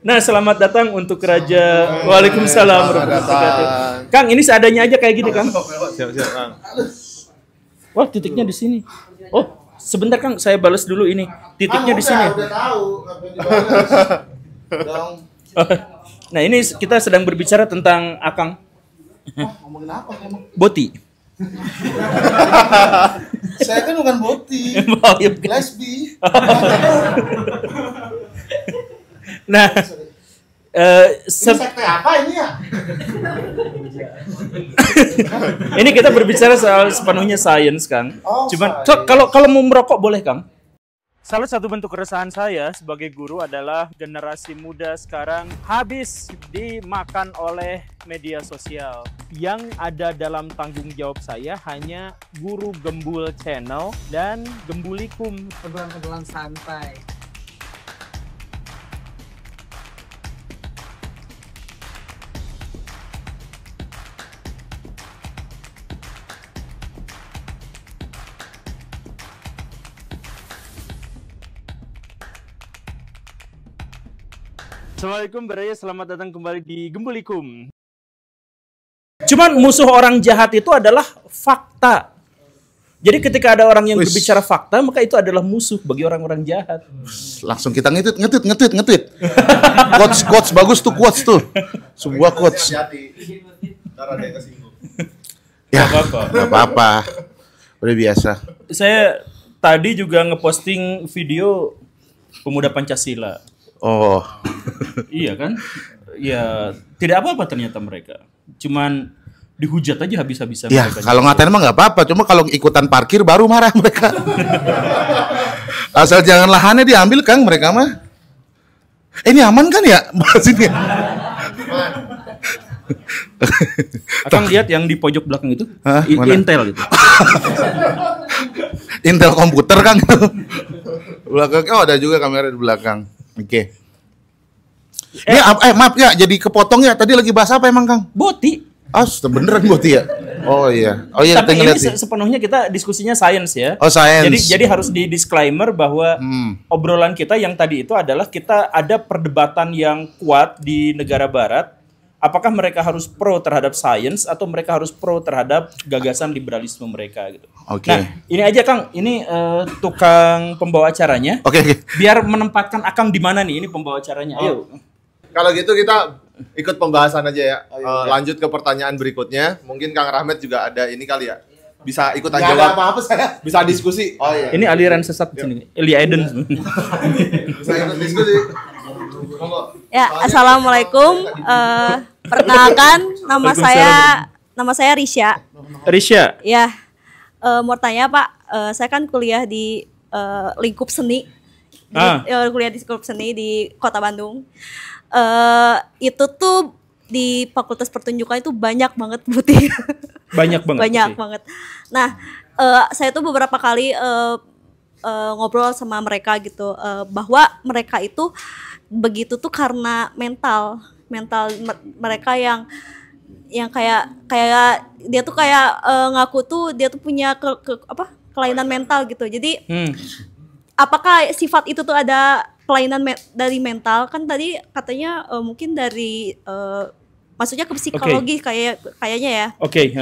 Nah, selamat datang untuk Raja. Waalaikumsalam warahmatullahi wabarakatuh. Kang, ini seadanya aja kayak gini, Kang. Siap, Kang. Wah, titiknya di sini. Oh, sebentar Kang, saya balas dulu ini. Titiknya di sini. Udah tahu, dong. Nah, ini kita sedang berbicara tentang Akang Ngomongin apa emang? Boti. Saya kan bukan boti, Oh, iya, bukan. lesbi. Nah, Ini sekte apa ini ya? ini kita berbicara soal sepenuhnya sains, Kang. Oh, Cuman sains. kalau mau merokok boleh, Kang? Salah satu bentuk keresahan saya sebagai guru adalah generasi muda sekarang habis dimakan oleh media sosial. Yang ada dalam tanggung jawab saya hanya Guru Gembul Channel dan Gembulikum. Obrolan santai. Assalamualaikum Baraya, selamat datang kembali di Gembulikum. Cuman musuh orang jahat itu adalah fakta. Jadi ketika ada orang yang berbicara fakta, maka itu adalah musuh bagi orang-orang jahat. Langsung kita ngetweet. Quotes bagus tuh quotes tuh. Sebuah quotes. Ya, nggak apa-apa. Udah biasa. Saya tadi juga ngeposting video pemuda Pancasila. Oh, Iya kan? Ya tidak apa-apa ternyata mereka. Cuman dihujat aja habis-habisan ya mereka. kalau ngatain mah nggak apa-apa. Cuma kalau ikutan parkir baru marah mereka. Asal jangan lahannya diambil Kang mereka mah. Ini aman kan ya bahas ini? Akang lihat yang di pojok belakang itu, Hah, mana? Intel itu. Intel komputer Kang. Belakangnya ada juga kamera di belakang. Oke. Maaf ya, jadi kepotong ya. Tadi lagi bahas apa emang Kang? Boti. Beneran boti ya? Oh iya. Oh iya, Tapi kita ini ngeliat sih. sepenuhnya kita diskusinya sains ya. Oh, sains. Jadi harus di disclaimer bahwa obrolan kita yang tadi itu adalah kita ada perdebatan yang kuat di negara barat. Apakah mereka harus pro terhadap sains atau mereka harus pro terhadap gagasan liberalisme mereka gitu. Oke. Nah, ini aja Kang, ini tukang pembawa acaranya. Oke. Biar menempatkan Akang di mana nih? Ini pembawa acaranya. Ayo. Kalau gitu kita ikut pembahasan aja ya. Lanjut ke pertanyaan berikutnya. Mungkin Kang Rahmat juga ada ini kali ya. Bisa ikutan Nggak ada jawab. apa-apa saya. Bisa diskusi. Oh iya. Ini aliran sesat di sini. Elia Eden. Bisa ikut diskusi. Monggo. Ya, assalamualaikum. Perkenalkan, nama saya Risha. Risha. Ya, mau tanya Pak, saya kan kuliah di lingkup seni, kuliah di lingkup seni di Kota Bandung. Itu tuh di Fakultas Pertunjukan itu banyak banget putih. Banyak banget. Banyak oke. banget. Nah, saya tuh beberapa kali ngobrol sama mereka gitu, bahwa mereka itu begitu tuh karena mental mereka yang kayak dia tuh kayak ngaku tuh dia tuh punya kelainan mental gitu. Jadi apakah sifat itu tuh ada kelainan dari mental? Kan tadi katanya mungkin dari maksudnya ke psikologi kayaknya ya. Oke.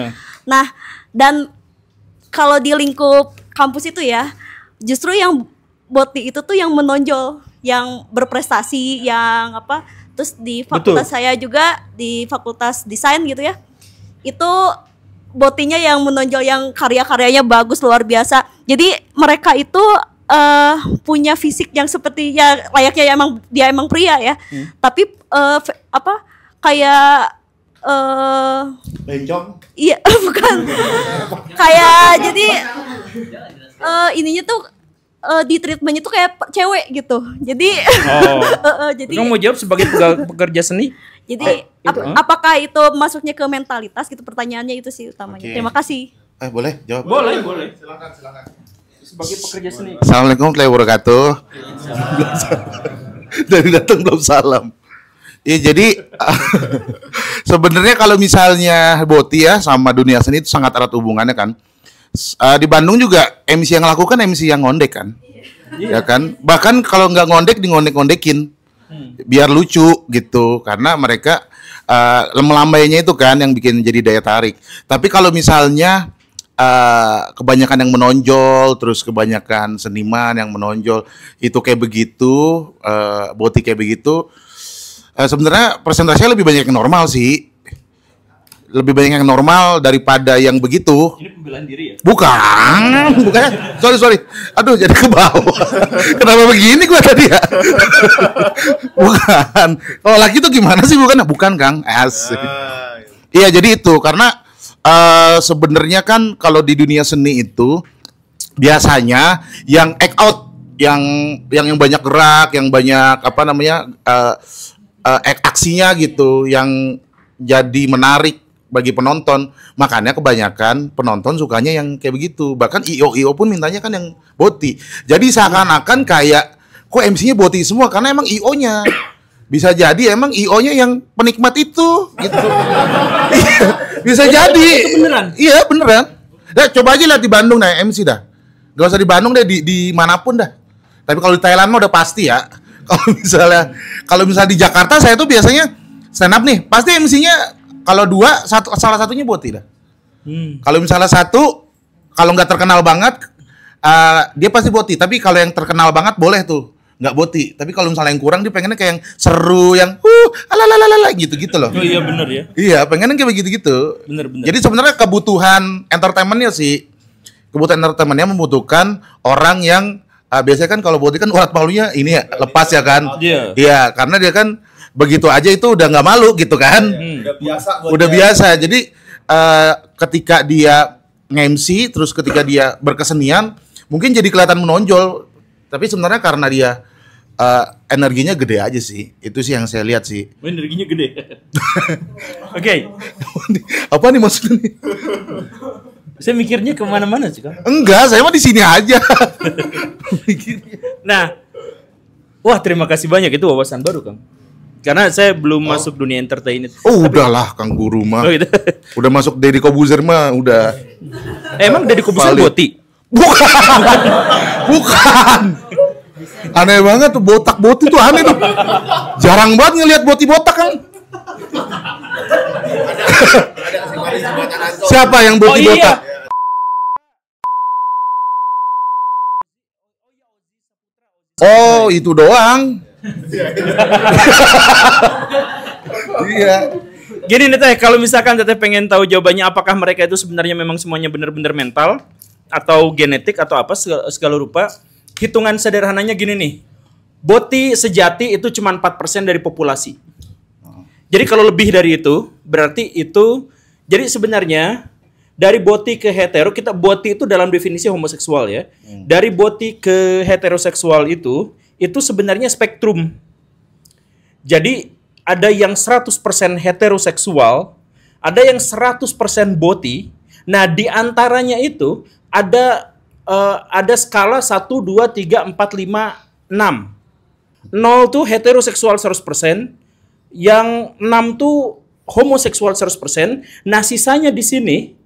Nah, dan kalau di lingkup kampus itu ya, justru yang boti itu tuh yang menonjol, yang berprestasi, yang apa? Terus di fakultas saya juga di fakultas desain gitu ya. Itu botinya yang menonjol, yang karya-karyanya bagus luar biasa. Jadi mereka itu punya fisik yang sepertinya layaknya dia emang pria ya. Tapi kayak Bencong. iya bukan kayak jadi ininya tuh di treatmentnya tuh kayak cewek gitu. Jadi jadi Kamu mau jawab sebagai pekerja seni? jadi apakah itu masuknya ke mentalitas gitu, pertanyaannya itu sih utamanya. Oke. Terima kasih. Boleh jawab? Boleh. Silakan. Sebagai pekerja seni. Assalamualaikum warahmatullahi wabarakatuh. Dari datang belum salam. Ya jadi sebenarnya kalau misalnya boti ya sama dunia seni itu sangat erat hubungannya kan. Di Bandung juga MC yang lakukan MC yang ngondek kan. Ya kan? Bahkan kalau nggak ngondek di ngondek-ngondekin. biar lucu gitu, karena mereka melambainya itu kan yang bikin jadi daya tarik. Tapi kalau misalnya kebanyakan yang menonjol, terus kebanyakan seniman yang menonjol itu kayak begitu, Boti kayak begitu, sebenarnya presentasinya lebih banyak yang normal sih, lebih banyak yang normal daripada yang begitu. Ini pembelaan diri ya? Bukan, sorry, aduh jadi ke bawah. Kenapa begini gua tadi ya? Bukan, kalau laki tuh gimana sih, bukan Kang, asik. Iya, jadi itu karena sebenarnya kan kalau di dunia seni itu biasanya yang act out, yang banyak gerak, yang banyak aksinya gitu, yang jadi menarik bagi penonton. Makanya kebanyakan penonton sukanya yang kayak begitu. Bahkan IO pun mintanya kan yang Boti. Jadi seakan-akan kayak kok MC-nya Boti semua karena emang IO-nya. Bisa jadi emang IO-nya yang penikmat itu gitu. Bisa jadi. Itu beneran? Iya, beneran. Dah, coba aja lihat di Bandung dah MC dah. Gak usah di Bandung deh, di manapun dah. Tapi kalau di Thailand mah udah pasti ya. Kalau misalnya di Jakarta saya tuh biasanya stand up nih, pasti MC-nya kalau salah satunya Boti dah. Kalau misalnya satu, kalau nggak terkenal banget, dia pasti Boti. Tapi kalau yang terkenal banget boleh tuh nggak Boti. Tapi kalau misalnya yang kurang, dia pengennya kayak yang seru, yang alalalala gitu loh. Oh iya bener ya. Iya, pengennya kayak begitu. Bener. Jadi sebenarnya kebutuhan entertainmentnya membutuhkan orang yang biasanya kan kalau Boti kan urat malunya ini ya lepas ya kan. Iya, karena dia kan begitu aja itu udah nggak malu gitu kan. Udah biasa. Jadi ketika dia nge-MC, terus ketika dia berkesenian, mungkin jadi kelihatan menonjol. Tapi sebenarnya karena dia energinya gede aja sih. Itu sih yang saya lihat sih. Energinya gede. Oke. Apa nih maksudnya nih? Saya mikirnya kemana-mana sih, Kang. Enggak, saya mah di sini aja. Nah, wah terima kasih banyak, itu wawasan baru, Kang. Karena saya belum masuk dunia entertainment. Oh, udahlah Kang Guru mah. Oh, gitu. Udah masuk Deddy Kobuzer mah udah. Emang Deddy Kobuzer Boti? Bukan. Aneh banget tuh, botak Boti tuh aneh tuh. Jarang banget ngelihat Boti botak, Kang. Siapa yang Boti botak? Oh, itu doang. Iya. Gini nih Teh, kalau misalkan Teteh pengen tahu jawabannya apakah mereka itu sebenarnya memang semuanya benar-benar mental atau genetik atau apa segala rupa, hitungan sederhananya gini nih. Boti sejati itu cuma 4% dari populasi. Jadi kalau lebih dari itu, berarti itu jadi sebenarnya dari Boti ke hetero, Boti itu dalam definisi homoseksual ya. Dari Boti ke heteroseksual itu sebenarnya spektrum. Jadi ada yang 100% heteroseksual, ada yang 100% Boti. Nah, di antaranya itu ada skala 1 2 3 4 5 6. 0 tuh heteroseksual 100%, yang 6 tuh homoseksual 100%. Nah, sisanya di sini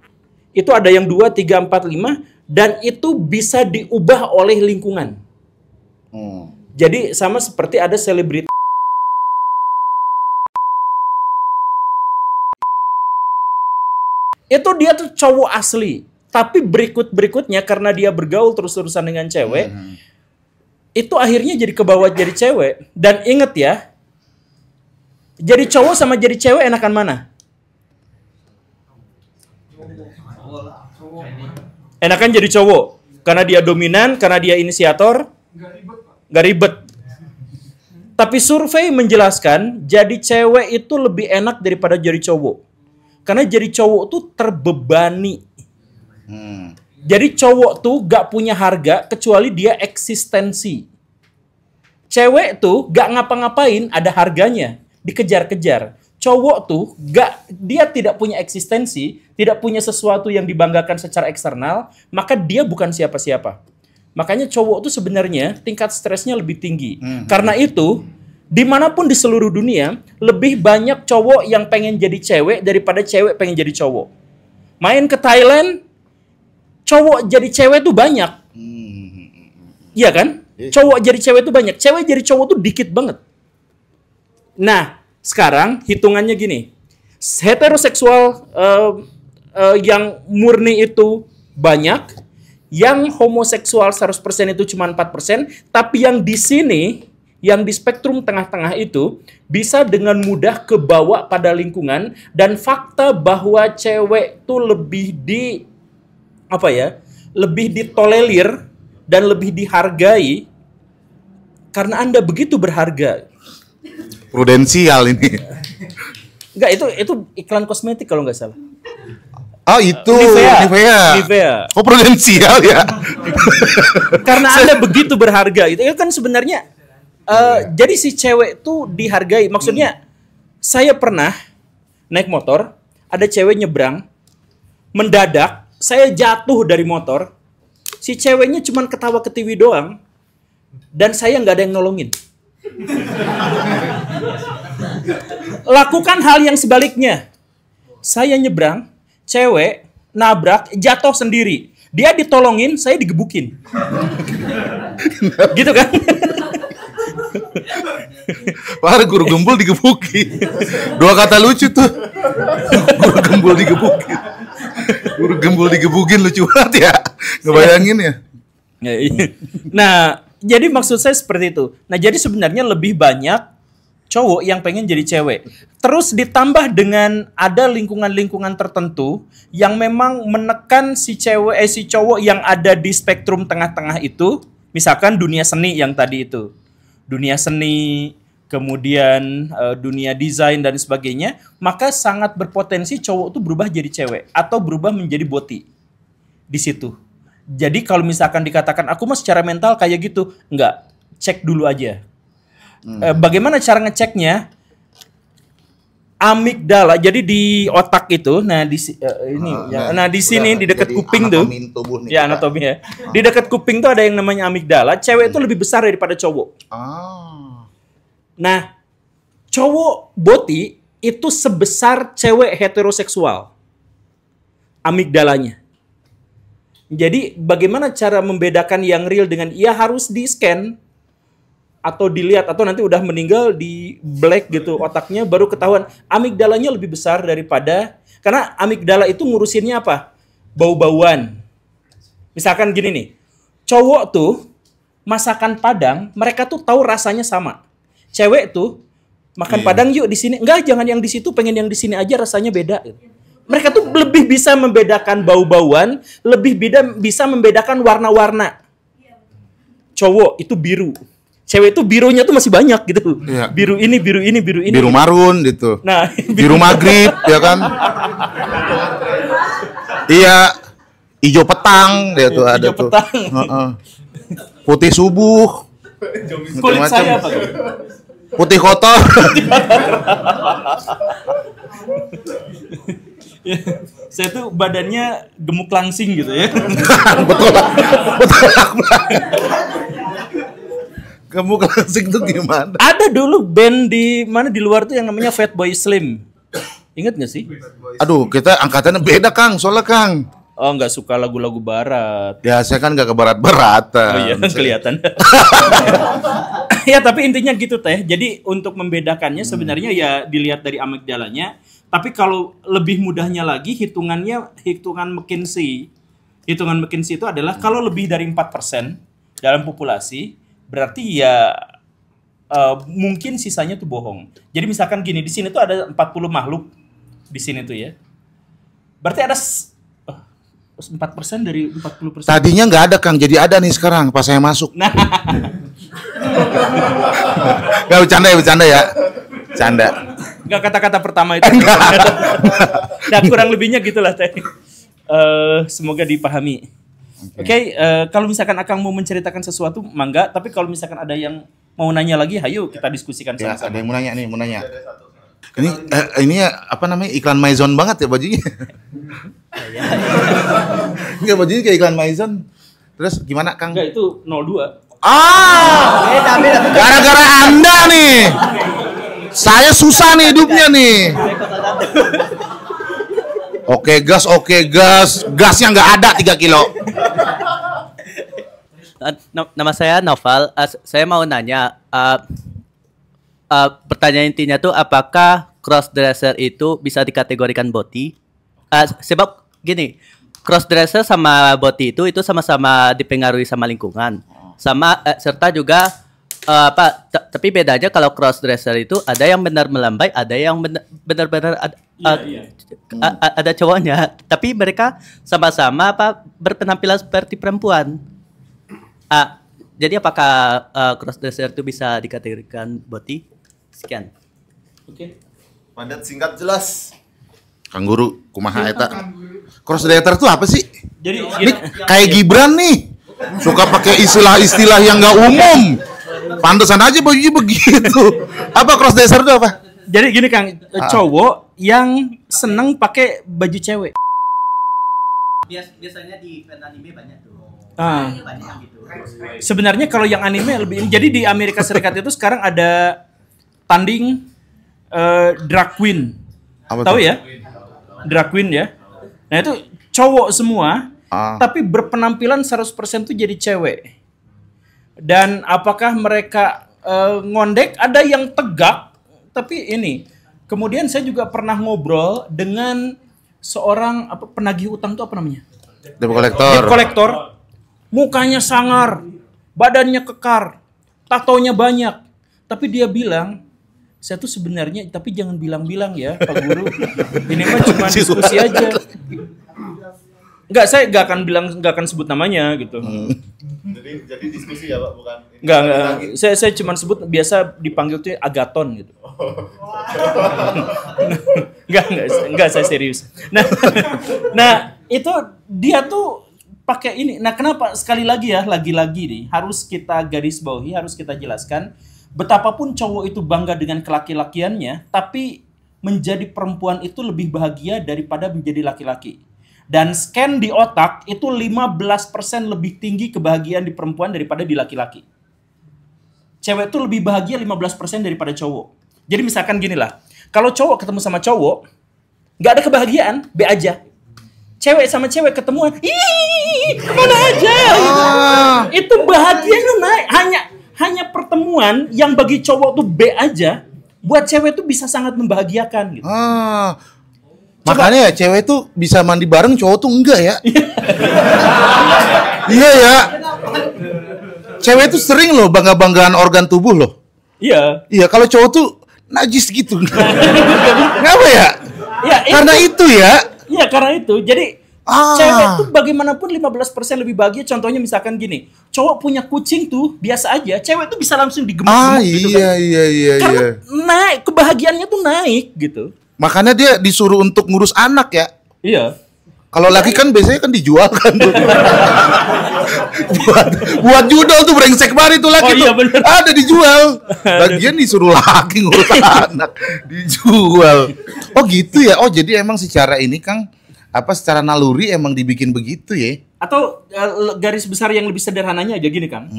itu ada yang 2 3 4 5 dan itu bisa diubah oleh lingkungan. Jadi sama seperti ada selebriti. Itu dia tuh cowok asli. Tapi berikutnya karena dia bergaul terus-terusan dengan cewek, itu akhirnya jadi kebawa jadi cewek. Dan inget ya, jadi cowok sama jadi cewek enakan mana? Enakan jadi cowok. Karena dia dominan, karena dia inisiator, gak ribet. Tapi survei menjelaskan jadi cewek itu lebih enak daripada jadi cowok. Karena jadi cowok tuh terbebani. Jadi cowok tuh gak punya harga kecuali dia eksistensi. Cewek tuh gak ngapa-ngapain ada harganya, dikejar-kejar. Cowok tuh dia tidak punya eksistensi, tidak punya sesuatu yang dibanggakan secara eksternal, maka dia bukan siapa-siapa. Makanya cowok tuh sebenarnya tingkat stresnya lebih tinggi. Karena itu, dimanapun di seluruh dunia, lebih banyak cowok yang pengen jadi cewek daripada cewek pengen jadi cowok. Main ke Thailand, cowok jadi cewek tuh banyak. Iya kan? Cowok jadi cewek tuh banyak. Cewek jadi cowok tuh dikit banget. Nah, sekarang hitungannya gini. Heteroseksual yang murni itu banyak, yang homoseksual 100% itu cuma 4%, tapi yang di sini, yang di spektrum tengah-tengah itu bisa dengan mudah kebawa pada lingkungan, dan fakta bahwa cewek itu lebih ditolerir dan lebih dihargai karena Anda begitu berharga. Prudensial ini. Enggak, itu iklan kosmetik kalau nggak salah. Oh itu Nivea. Oh prudensial ya. Karena Anda begitu berharga itu kan sebenarnya jadi si cewek tuh dihargai. Maksudnya saya pernah naik motor, ada cewek nyebrang, mendadak saya jatuh dari motor. Si ceweknya cuman ketawa ketiwi doang dan saya nggak ada yang nolongin. Lakukan hal yang sebaliknya. Saya nyebrang, cewek nabrak, jatuh sendiri. Dia ditolongin, saya digebukin. Gitu kan? Wah, guru gembul digebukin. Dua kata lucu tuh. Guru gembul digebukin. Guru gembul digebukin lucu banget ya. Ngebayangin ya. Nah, jadi maksud saya seperti itu. Nah, jadi sebenarnya lebih banyak cowok yang pengen jadi cewek. Terus ditambah dengan ada lingkungan-lingkungan tertentu yang memang menekan si cowok yang ada di spektrum tengah-tengah itu. Misalkan dunia seni yang tadi itu. Dunia seni, kemudian dunia desain dan sebagainya, maka sangat berpotensi cowok itu berubah jadi cewek atau berubah menjadi boti di situ. Jadi kalau misalkan dikatakan aku mah secara mental kayak gitu, enggak, cek dulu aja. Bagaimana cara ngeceknya? Amigdala, jadi di otak itu, nah di di sini di dekat kuping tuh, ya anatomi ya. Di dekat kuping tuh ada yang namanya amigdala. Cewek itu lebih besar daripada cowok. Nah, cowok boti itu sebesar cewek heteroseksual. Amigdalanya. Jadi bagaimana cara membedakan yang real dengan harus di-scan atau dilihat atau nanti udah meninggal di black gitu otaknya baru ketahuan amigdalanya lebih besar daripada, karena amigdala itu ngurusinnya apa? Bau-bauan. Misalkan gini nih. Cowok tuh masakan Padang, mereka tuh tahu rasanya sama. Cewek tuh makan Padang yuk di sini. Enggak, jangan yang di situ, pengen yang di sini aja rasanya beda. Mereka tuh lebih bisa membedakan bau-bauan, lebih bisa membedakan warna-warna. Cowok itu biru. Cewek itu birunya tuh masih banyak gitu. Iya. Biru ini, biru ini, biru ini. Biru marun gitu. Nah, biru maghrib ya kan? Iya. Ijo petang dia tuh ada tuh. Putih subuh. Kulit saya apa? Putih kotor. Ya, saya tuh badannya gemuk langsing gitu ya. Betul banget. Gemuk langsing tuh gimana? Ada dulu band di mana di luar tuh yang namanya Fatboy Slim. Ingat nggak sih? Aduh, kita angkatannya beda Kang, soalnya Kang. Oh, nggak suka lagu-lagu barat. Ya, saya kan nggak ke barat-baratan. Oh iya, kelihatan. Ya, tapi intinya gitu teh. Jadi untuk membedakannya sebenarnya ya dilihat dari amigdalanya. Tapi kalau lebih mudahnya lagi hitungan McKinsey. Hitungan McKinsey itu adalah kalau lebih dari 4% dalam populasi, berarti ya mungkin sisanya tuh bohong. Jadi misalkan gini, di sini tuh ada 40 makhluk di sini tuh ya. Berarti ada 4% dari 40%. Tadinya nggak ada Kang, jadi ada nih sekarang pas saya masuk. Nah. Nggak bercanda ya. Canda. Nggak kata-kata pertama itu. Nah, kurang lebihnya gitulah teh. Semoga dipahami. Oke, kalau misalkan Akang mau menceritakan sesuatu, mangga. Tapi kalau misalkan ada yang mau nanya lagi, ayo kita diskusikan sama-sama. Ya, ada yang mau nanya. Ini apa namanya, iklan Maison banget ya bajunya. Enggak, bajunya kayak iklan Maison. Terus gimana Kang? Enggak, itu 02. Beda. Gara-gara Anda nih. Saya susah nih hidupnya nih. Oke gas. Gasnya nggak ada 3 kilo. Nama saya Noval. Saya mau nanya, pertanyaan intinya tuh apakah crossdresser itu bisa dikategorikan boti? Sebab gini, crossdresser sama boti itu sama-sama dipengaruhi sama lingkungan, sama serta juga tapi bedanya kalau crossdresser itu ada yang benar melambai, ada yang benar-benar ada cowoknya, tapi mereka sama-sama berpenampilan seperti perempuan. Jadi apakah crossdresser itu bisa dikategorikan boti? Sekian. Oke. Padat, singkat, jelas. Kang Guru, kumaha eta? Crossdresser itu apa sih? Jadi Ini kayak Gibran nih, suka pakai istilah-istilah yang nggak umum. Pantesan aja bajunya begitu. Apa crossdresser itu apa? Jadi gini Kang, cowok yang seneng pakai baju cewek. Biasanya di film anime banyak tuh. Banyak yang gitu. Sebenarnya kalau yang anime lebih, jadi di Amerika Serikat itu sekarang ada tanding drag queen. Tahu ya? Drag queen ya. Nah itu cowok semua, tapi berpenampilan 100% tuh jadi cewek. Dan apakah mereka ngondek? Ada yang tegak, tapi ini. Kemudian saya juga pernah ngobrol dengan seorang penagih utang itu apa namanya? Debt collector. Debt collector. Mukanya sangar, badannya kekar, tatonya banyak. Tapi dia bilang, saya tuh sebenarnya, tapi jangan bilang-bilang ya Pak Guru. Ini mah cuma diskusi aja. Enggak, saya enggak akan sebut namanya gitu. Jadi diskusi ya Pak, bukan? Enggak. Saya cuma sebut, biasa dipanggil tuh Agaton gitu. Enggak, saya serius. Nah, itu dia tuh pakai ini. Nah, kenapa sekali lagi nih harus kita garis bawahi, harus kita jelaskan, betapapun cowok itu bangga dengan kelaki-lakiannya, tapi menjadi perempuan itu lebih bahagia daripada menjadi laki-laki. Dan scan di otak itu 15% lebih tinggi kebahagiaan di perempuan daripada di laki-laki. Cewek itu lebih bahagia 15% daripada cowok. Jadi misalkan gini lah, kalau cowok ketemu sama cowok, nggak ada kebahagiaan, B aja. Cewek sama cewek ketemuan, kemana aja? Itu bahagianya naik. Hanya pertemuan yang bagi cowok tuh B aja, buat cewek tuh bisa sangat membahagiakan gitu. Makanya ya cewek tuh bisa mandi bareng, cowok tuh enggak ya. Iya ya. Cewek tuh sering loh bangga-banggaan organ tubuh loh. Iya. Iya, kalau cowok tuh najis gitu. Kenapa ya? Ya karena itu ya. Iya, karena itu. Jadi cewek tuh bagaimanapun 15% lebih bahagia. Contohnya misalkan gini, cowok punya kucing tuh biasa aja, cewek tuh bisa langsung digemuk-gemuk gitu kan. Iya. Karena naik, kebahagiaannya tuh naik gitu. Makanya dia disuruh untuk ngurus anak ya. Iya. Kalau laki kan biasanya kan dijual kan tuh. buat judul tuh brengsek banget itu laki tuh. Bener. Ada dijual. Lagian disuruh laki ngurus anak, dijual. Oh gitu ya. Oh jadi emang secara ini Kang, secara naluri emang dibikin begitu ya. Atau garis besar yang lebih sederhananya aja gini Kang.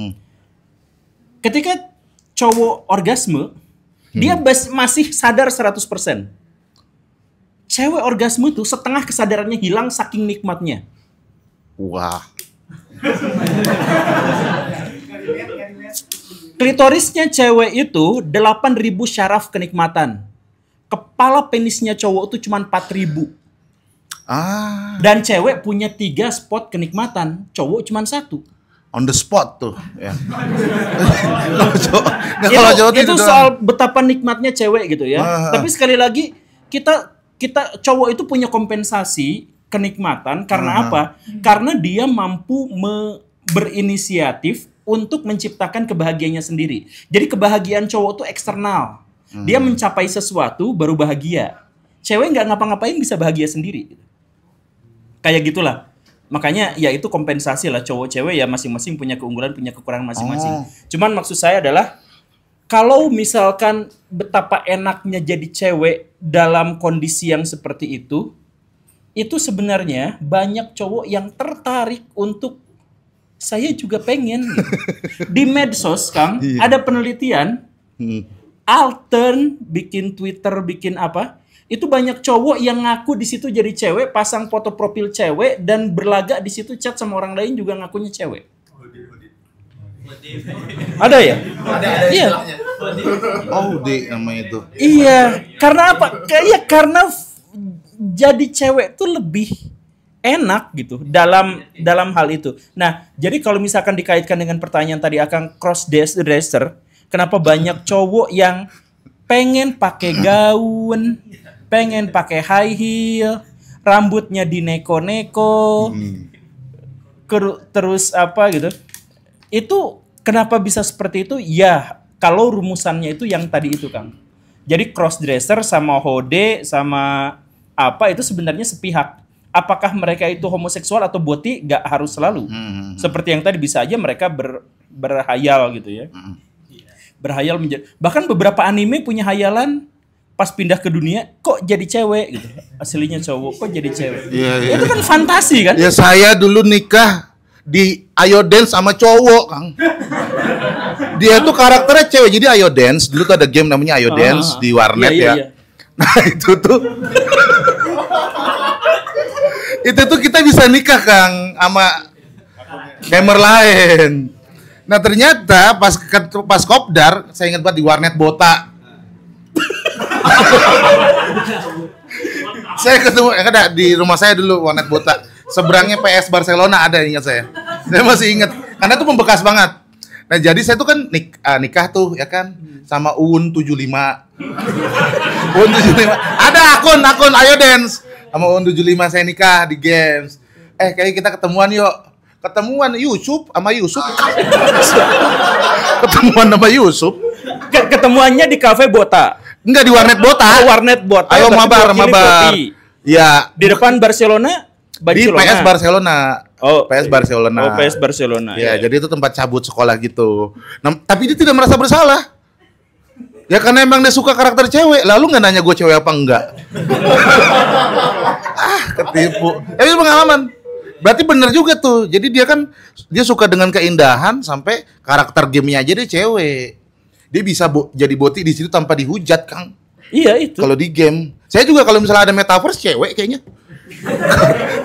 Ketika cowok orgasme, dia masih sadar 100%. Cewek orgasme tuh setengah kesadarannya hilang saking nikmatnya. Wah. Klitorisnya cewek itu 8.000 syaraf kenikmatan. Kepala penisnya cowok tuh cuma 4.000. Dan cewek punya 3 spot kenikmatan, cowok cuma 1. On the spot tuh ya. Itu soal betapa nikmatnya cewek gitu ya. Tapi sekali lagi kita cowok itu punya kompensasi kenikmatan karena apa? Karena dia mampu berinisiatif untuk menciptakan kebahagiaannya sendiri. Jadi kebahagiaan cowok itu eksternal. Dia mencapai sesuatu baru bahagia. Cewek nggak ngapa-ngapain bisa bahagia sendiri. Kayak gitulah. Makanya ya itu kompensasi lah, cowok cewek ya masing-masing punya keunggulan, punya kekurangan masing-masing. Cuman maksud saya adalah kalau misalkan betapa enaknya jadi cewek dalam kondisi yang seperti itu sebenarnya banyak cowok yang tertarik untuk saya juga pengen. Gitu. Di medsos, Kang, ada penelitian, Altern bikin Twitter, bikin apa, itu banyak cowok yang ngaku di situ jadi cewek, pasang foto profil cewek dan berlagak di situ chat sama orang lain juga ngakunya cewek. Ada ya? Iya. Audi namanya itu. Iya, karena apa? Karena jadi cewek tuh lebih enak gitu dalam hal itu. Nah, jadi kalau misalkan dikaitkan dengan pertanyaan tadi akan cross dresser, kenapa banyak cowok yang pengen pakai gaun, pengen pakai high heel, rambutnya dineko-neko, terus apa gitu? Itu kenapa bisa seperti itu? Ya, kalau rumusannya itu yang tadi itu, Kang. Jadi cross dresser sama hode sama apa itu sebenarnya sepihak. Apakah mereka itu homoseksual atau boti? Gak harus selalu. Seperti yang tadi bisa aja mereka berhayal gitu ya. Berhayal menjadi. Bahkan beberapa anime punya hayalan pas pindah ke dunia kok jadi cewek gitu. Aslinya cowok kok jadi cewek. Iya. Itu kan fantasi kan? Ya saya dulu nikah di Ayo Dance sama cowok, Kang. Dia tuh karakternya cewek, jadi Ayo Dance. Dulu tuh ada game namanya Ayo Dance di warnet iya. ya. Nah itu tuh itu tuh kita bisa nikah, Kang, sama gamer lain. Nah ternyata pas kopdar, saya ingat banget di warnet Bota. Saya ketemu ada di rumah saya dulu warnet Bota. Seberangnya PS Barcelona ada, ingat saya. Saya masih ingat karena itu membekas banget. Nah, jadi saya tuh kan nikah tuh ya kan sama Uun 75. Uun 75. Ada akun Ayo Dance. Sama Uun 75 saya nikah di games. Kayak kita ketemuan yuk. Ketemuan Yusuf sama Yusuf. Ketemuan sama Yusuf. Ketemuannya di kafe Bota. Enggak, di warnet Bota. Oh, warnet Bota. Ayo mabar. Ya, di depan Barcelona. Di PS Barcelona. Oh, PS Barcelona. Oh, PS Barcelona. Ya, jadi itu tempat cabut sekolah gitu. Nah, tapi dia tidak merasa bersalah. Ya karena emang dia suka karakter cewek. Lalu nggak nanya gue cewek apa enggak. Ketipu. Itu pengalaman. Berarti bener juga tuh. Jadi dia suka dengan keindahan sampai karakter gamenya aja dia cewek. Dia bisa jadi boti di situ tanpa dihujat, Kang. Iya itu. Kalau di game. Saya juga kalau misalnya ada metaverse cewek kayaknya.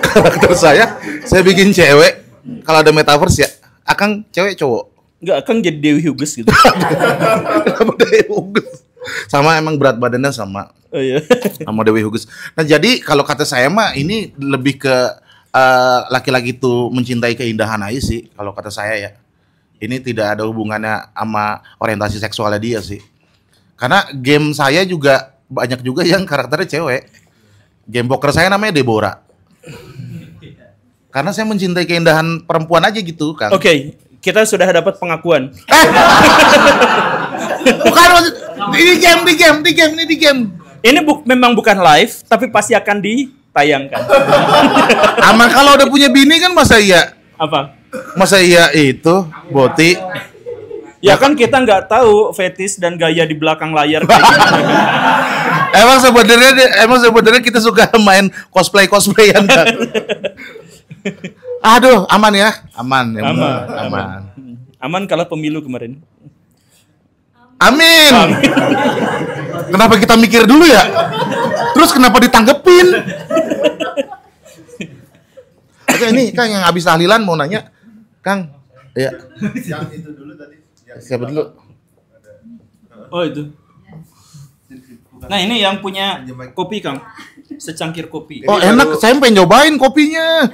Karakter saya bikin cewek. Kalau ada metaverse ya, Akang cewek cowok. Enggak, Akang jadi Dewi Huges gitu. Kenapa Dewi Huges? Sama emang berat badannya sama. Oh iya. Sama Dewi Huges. Nah jadi kalau kata saya mah ini lebih ke laki-laki tuh mencintai keindahan aja sih. Kalau kata saya ya. Ini tidak ada hubungannya sama orientasi seksualnya dia sih. Karena game saya juga banyak juga yang karakternya cewek. Game poker saya namanya Deborah. Karena saya mencintai keindahan perempuan aja gitu, Kang. Oke, kita sudah dapat pengakuan. Bukan maksud ini game. Ini memang bukan live, tapi pasti akan ditayangkan. Aman kalau udah punya bini kan masa iya? Apa? Masa iya itu boti? Ya kan kita nggak tahu fetis dan gaya di belakang layar kayak gimana. Emang sebenarnya kita suka main cosplayan kan? Aduh, aman ya? Aman. Aman kalah pemilu kemarin. Amin. Kenapa kita mikir dulu ya? Terus kenapa ditanggepin? Oke, ini Kang yang habis tahlilan mau nanya. Kang, ya. Yang itu dulu tadi. Siapa dulu? Oh itu. Nah ini yang punya kopi, Kang. Secangkir kopi. Oh enak, saya pengen nyobain kopinya.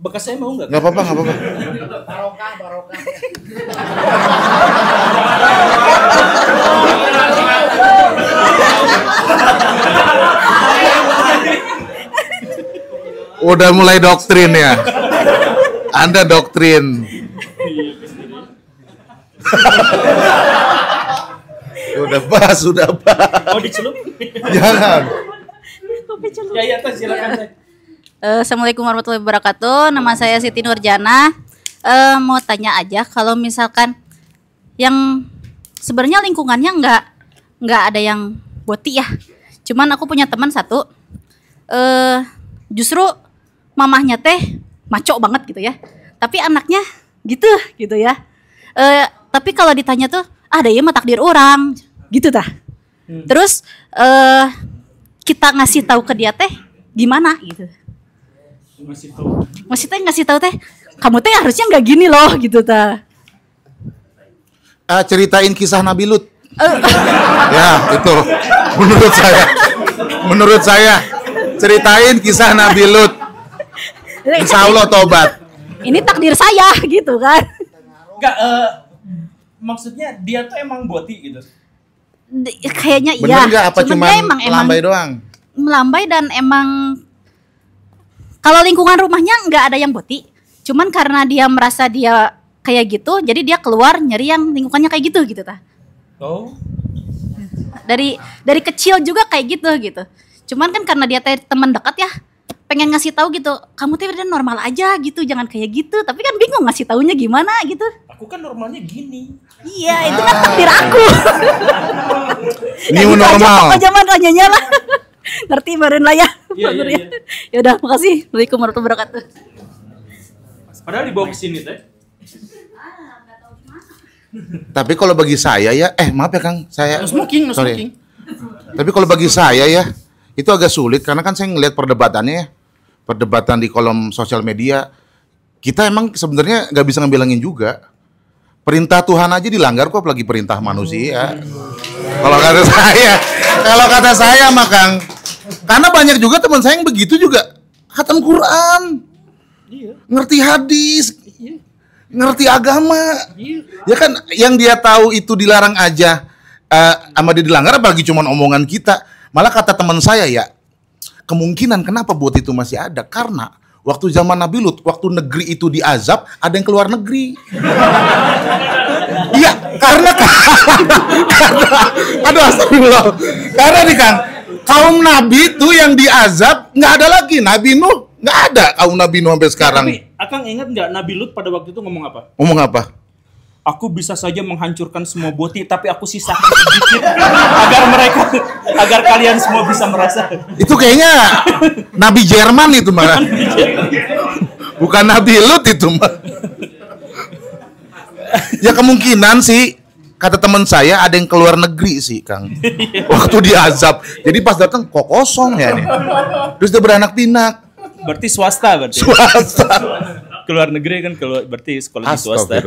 Bekas saya mau nggak? Nggak apa-apa. Barokah. Udah mulai doktrin ya. Anda doktrin. Udah pas. Oh dicelup? Jangan. Ya silakan. Assalamualaikum warahmatullahi wabarakatuh. Nama saya Siti Nurjana. Mau tanya aja kalau misalkan yang sebenarnya lingkungannya nggak ada yang boti ya. Cuman aku punya teman satu. Justru mamahnya teh maco banget gitu ya. Tapi anaknya gitu ya. Tapi kalau ditanya tuh ada ya mah takdir orang gitu tah. Terus kita ngasih tahu ke dia teh gimana gitu. Masih ngasih tahu teh kamu teh harusnya nggak gini loh gitu ta. Ceritain kisah Nabi Lut. Ya, itu menurut saya ceritain kisah Nabi Lut. Insya Allah tobat. Ini takdir saya gitu kan. Enggak, maksudnya dia tuh emang boti gitu. Kayaknya iya. Bener nggak apa cuma Cuman dia melambai doang? Melambai dan emang kalau lingkungan rumahnya nggak ada yang boti. Cuman karena dia merasa dia kayak gitu, jadi dia keluar nyari yang lingkungannya kayak gitu ta. Oh. Dari kecil juga kayak gitu. Cuman kan karena dia teman dekat ya, pengen ngasih tahu gitu, kamu tuh udah normal aja gitu, jangan kayak gitu. Tapi kan bingung ngasih taunya gimana gitu. Aku kan normalnya gini. Iya, itu kan takdir aku. New normal. Apa zaman tanyanya lah. Ngerti baruin lah ya. Iya. Ya udah, makasih. Assalamualaikum warahmatullahi wabarakatuh. Padahal dibawa ke sini teh. Tapi kalau bagi saya ya, maaf ya Kang, saya No sorry. smoking. Tapi kalau bagi saya ya, itu agak sulit karena kan saya ngelihat perdebatannya ya. Perdebatan di kolom sosial media. Kita emang sebenarnya nggak bisa ngebilangin juga. Perintah Tuhan aja dilanggar kok apalagi perintah manusia. Kalau kata saya mah Kang. Karena banyak juga teman saya yang begitu juga. Khatam Quran. Ngerti hadis. Ngerti agama. Ya kan yang dia tahu itu dilarang aja sama dia dilanggar apalagi cuma omongan kita. Malah kata teman saya ya, kemungkinan kenapa bot itu masih ada karena waktu zaman Nabi Lut, waktu negeri itu diazab, ada yang keluar negeri. Iya, karena aduh astagfirullah. Karena nih Kang, kaum Nabi itu yang diazab nggak ada lagi. Nabi Nuh nggak ada kaum Nabi Nuh sampai sekarang. Tapi Akang ingat nggak Nabi Lut pada waktu itu ngomong apa? Ngomong apa? Aku bisa saja menghancurkan semua boti, tapi aku sisakan sedikit agar kalian semua bisa merasa. Itu kayaknya Nabi Jerman itu malah. Bukan Nabi Lut itu mah. Ya kemungkinan sih, kata teman saya ada yang keluar negeri sih Kang. Waktu diazab. Jadi pas datang kok kosong ya nih. Terus dia beranak pinak. Berarti swasta berarti. Swasta. Keluar negeri kan berarti sekolah di swasta.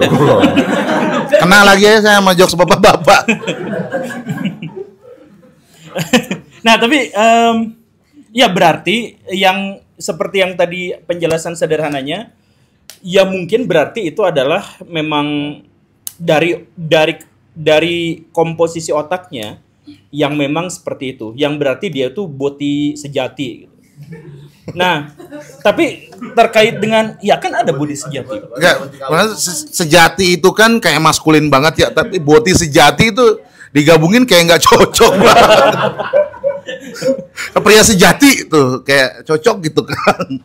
Kenal lagi ya saya sama jokes bapak-bapak. Nah tapi ya berarti yang seperti yang tadi penjelasan sederhananya, ya mungkin berarti itu adalah memang dari komposisi otaknya yang memang seperti itu, yang berarti dia tuh boti sejati. Nah, tapi terkait dengan, ya kan ada boti sejati. Enggak, sejati itu kan kayak maskulin banget ya, tapi boti sejati itu digabungin kayak nggak cocok banget. Pria sejati tuh kayak cocok gitu kan.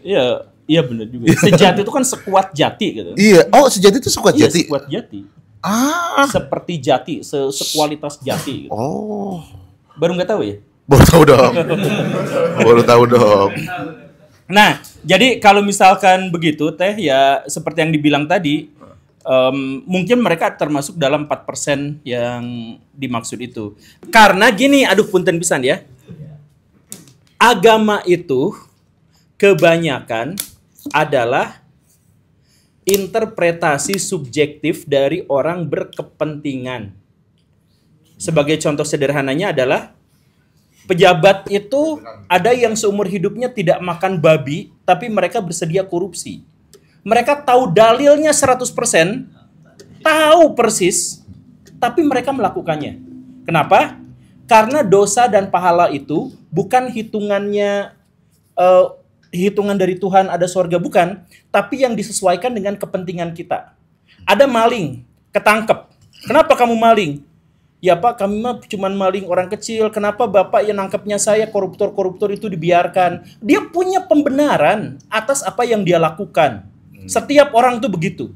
Iya benar juga. Sejati itu kan sekuat jati gitu. Iya, oh sejati itu sekuat Iya, jati. sekuat jati. Seperti jati, sekualitas jati gitu. Oh. Baru nggak tahu ya? Baru tahu dong. Nah, jadi kalau misalkan begitu teh ya seperti yang dibilang tadi, mungkin mereka termasuk dalam 4% yang dimaksud itu. Karena gini, aduh punten pisan ya. Agama itu kebanyakan adalah interpretasi subjektif dari orang berkepentingan. Sebagai contoh sederhananya adalah pejabat itu ada yang seumur hidupnya tidak makan babi, tapi mereka bersedia korupsi. Mereka tahu dalilnya 100%, tahu persis, tapi mereka melakukannya. Kenapa? Karena dosa dan pahala itu bukan hitungannya, hitungan dari Tuhan ada surga, bukan. Tapi yang disesuaikan dengan kepentingan kita. Ada maling, ketangkep. Kenapa kamu maling? Ya Pak, kami mah cuma maling orang kecil. Kenapa Bapak yang nangkepnya saya, koruptor-koruptor itu dibiarkan? Dia punya pembenaran atas apa yang dia lakukan. Setiap orang itu begitu.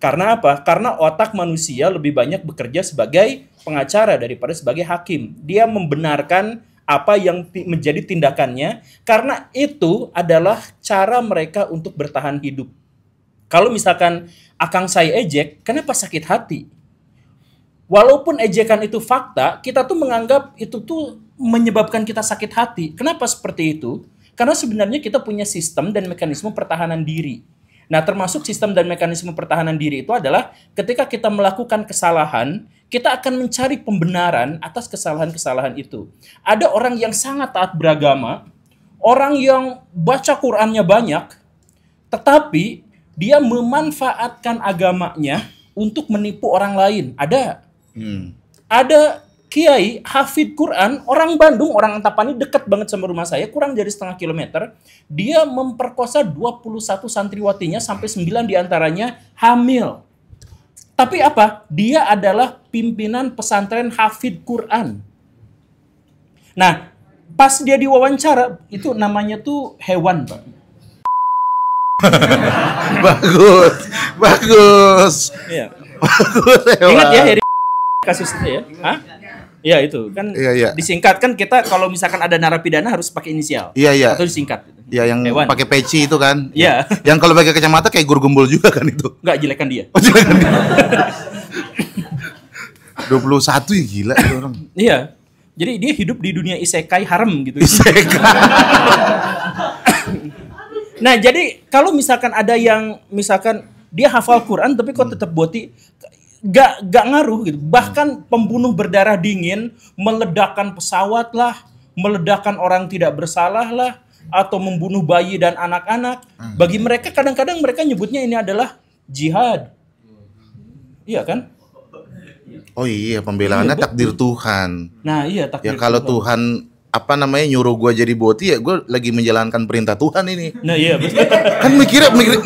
Karena apa? Karena otak manusia lebih banyak bekerja sebagai pengacara daripada sebagai hakim. Dia membenarkan apa yang menjadi tindakannya, karena itu adalah cara mereka untuk bertahan hidup. Kalau misalkan akang saya ejek, kenapa sakit hati? Walaupun ejekan itu fakta, kita tuh menganggap itu tuh menyebabkan kita sakit hati. Kenapa seperti itu? Karena sebenarnya kita punya sistem dan mekanisme pertahanan diri. Nah, termasuk sistem dan mekanisme pertahanan diri itu adalah ketika kita melakukan kesalahan, kita akan mencari pembenaran atas kesalahan-kesalahan itu. Ada orang yang sangat taat beragama, orang yang baca Qur'annya banyak, tetapi dia memanfaatkan agamanya untuk menipu orang lain. Ada. Ada kiai hafid Quran, orang Bandung, orang Antapani, dekat banget sama rumah saya, kurang dari setengah kilometer. Dia memperkosa 21 santriwatinya sampai 9 diantaranya hamil. Tapi apa? Dia adalah pimpinan pesantren hafid Quran. Nah, pas dia diwawancara, itu namanya tuh hewan, Pak. Bagus. Iya. Bagus. Ingat ya Heri kasus itu ya? Hah? Iya itu kan Iya. disingkat kan kita kalau misalkan ada narapidana harus pakai inisial. Iya. Atau disingkat. Iya, yang Hewan. pakai peci itu kan. Iya. Yang kalau pakai kacamata kayak guru gembul juga kan itu. Enggak jelekan dia. Oh, silakan. 21 ya, gila itu orang. Iya. Jadi dia hidup di dunia isekai harem gitu. Nah, jadi kalau misalkan ada yang misalkan dia hafal Quran tapi kok tetap boti, gak ngaruh gitu. Bahkan pembunuh berdarah dingin meledakkan pesawat lah, meledakkan orang tidak bersalah lah, atau membunuh bayi dan anak-anak. Bagi mereka kadang-kadang mereka nyebutnya ini adalah jihad. Iya kan? Oh iya, pembelaannya takdir Tuhan. Nah iya takdir. Ya kalau Tuhan apa namanya nyuruh gue jadi boti, ya gue lagi menjalankan perintah Tuhan ini. Nah iya betul. Kan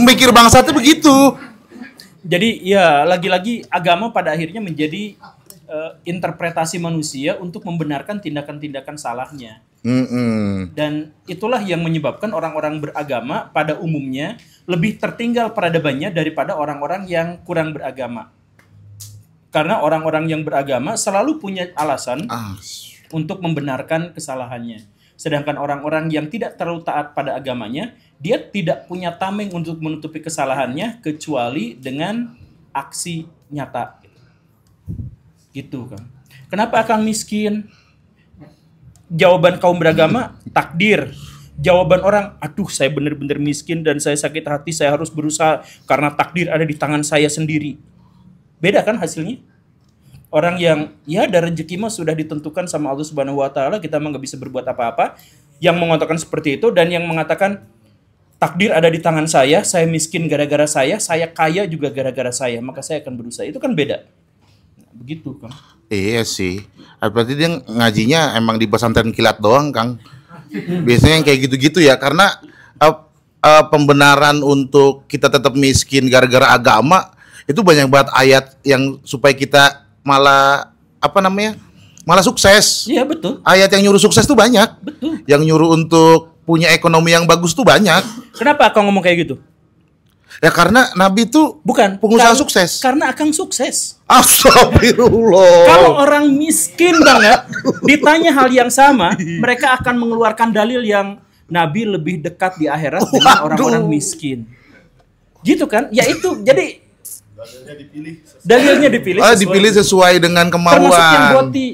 mikir bangsa tuh begitu. Jadi ya lagi-lagi agama pada akhirnya menjadi interpretasi manusia untuk membenarkan tindakan-tindakan salahnya. Dan itulah yang menyebabkan orang-orang beragama pada umumnya lebih tertinggal peradabannya daripada orang-orang yang kurang beragama. Karena orang-orang yang beragama selalu punya alasan untuk membenarkan kesalahannya. Sedangkan orang-orang yang tidak terlalu taat pada agamanya, dia tidak punya tameng untuk menutupi kesalahannya kecuali dengan aksi nyata. Gitu kan. Kenapa Akang miskin? Jawaban kaum beragama, takdir. Jawaban orang, aduh saya benar-benar miskin dan saya sakit hati, saya harus berusaha karena takdir ada di tangan saya sendiri. Beda kan hasilnya? Orang yang ya ada rezeki mah sudah ditentukan sama Allah Subhanahu wa taala, kita mah nggak bisa berbuat apa-apa. Yang mengatakan seperti itu dan yang mengatakan takdir ada di tangan saya miskin gara-gara saya kaya juga gara-gara saya, maka saya akan berusaha. Itu kan beda. Begitu, Kang. Iya sih. Berarti dia ngajinya emang di pesantren kilat doang, Kang. Biasanya yang kayak gitu-gitu ya, karena pembenaran untuk kita tetap miskin gara-gara agama itu banyak banget ayat yang supaya kita malah malah sukses. Iya betul. Ayat yang nyuruh sukses tuh banyak. Betul. Yang nyuruh untuk punya ekonomi yang bagus tuh banyak. Kenapa Akang ngomong kayak gitu? Ya karena Nabi tuh bukan pengusaha sukses. Karena Akang sukses. Astagfirullah. Kalau orang miskin banget ditanya hal yang sama, mereka akan mengeluarkan dalil yang Nabi lebih dekat di akhirat dengan orang-orang miskin. Gitu kan? Ya itu. Jadi dalilnya dipilih. Dipilih sesuai dengan kemauan. Termasuk yang boti.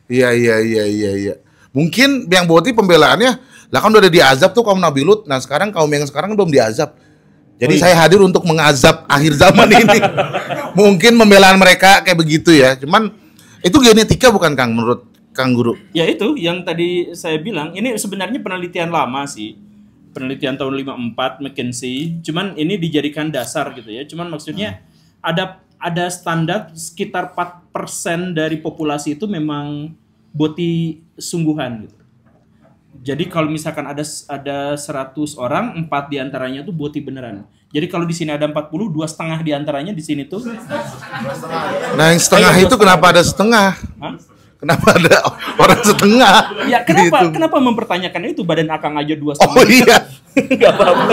Iya. Mungkin yang boti pembelaannya, lah kan udah diazab tuh kaum Nabi Lut. Nah sekarang kaum yang sekarang belum diazab. Jadi saya hadir untuk mengazab akhir zaman ini. Mungkin pembelaan mereka kayak begitu ya. Cuman itu genetika bukan Kang menurut Kang Guru? Ya itu yang tadi saya bilang. Ini sebenarnya penelitian lama sih. Penelitian tahun 54 McKinsey. Cuman ini dijadikan dasar gitu ya. Cuman maksudnya ada standar sekitar 4% dari populasi itu memang boti sungguhan gitu. Jadi kalau misalkan ada 100 orang, 4 diantaranya tuh boti beneran. Jadi kalau di sini ada 40, 2,5 diantaranya di sini tuh. Nah yang setengah itu kenapa ada setengah? Hah? Kenapa ada orang setengah? Ya kenapa? Gitu. Kenapa mempertanyakan itu? Badan Akang aja 2,5. Oh iya. Gak apa-apa.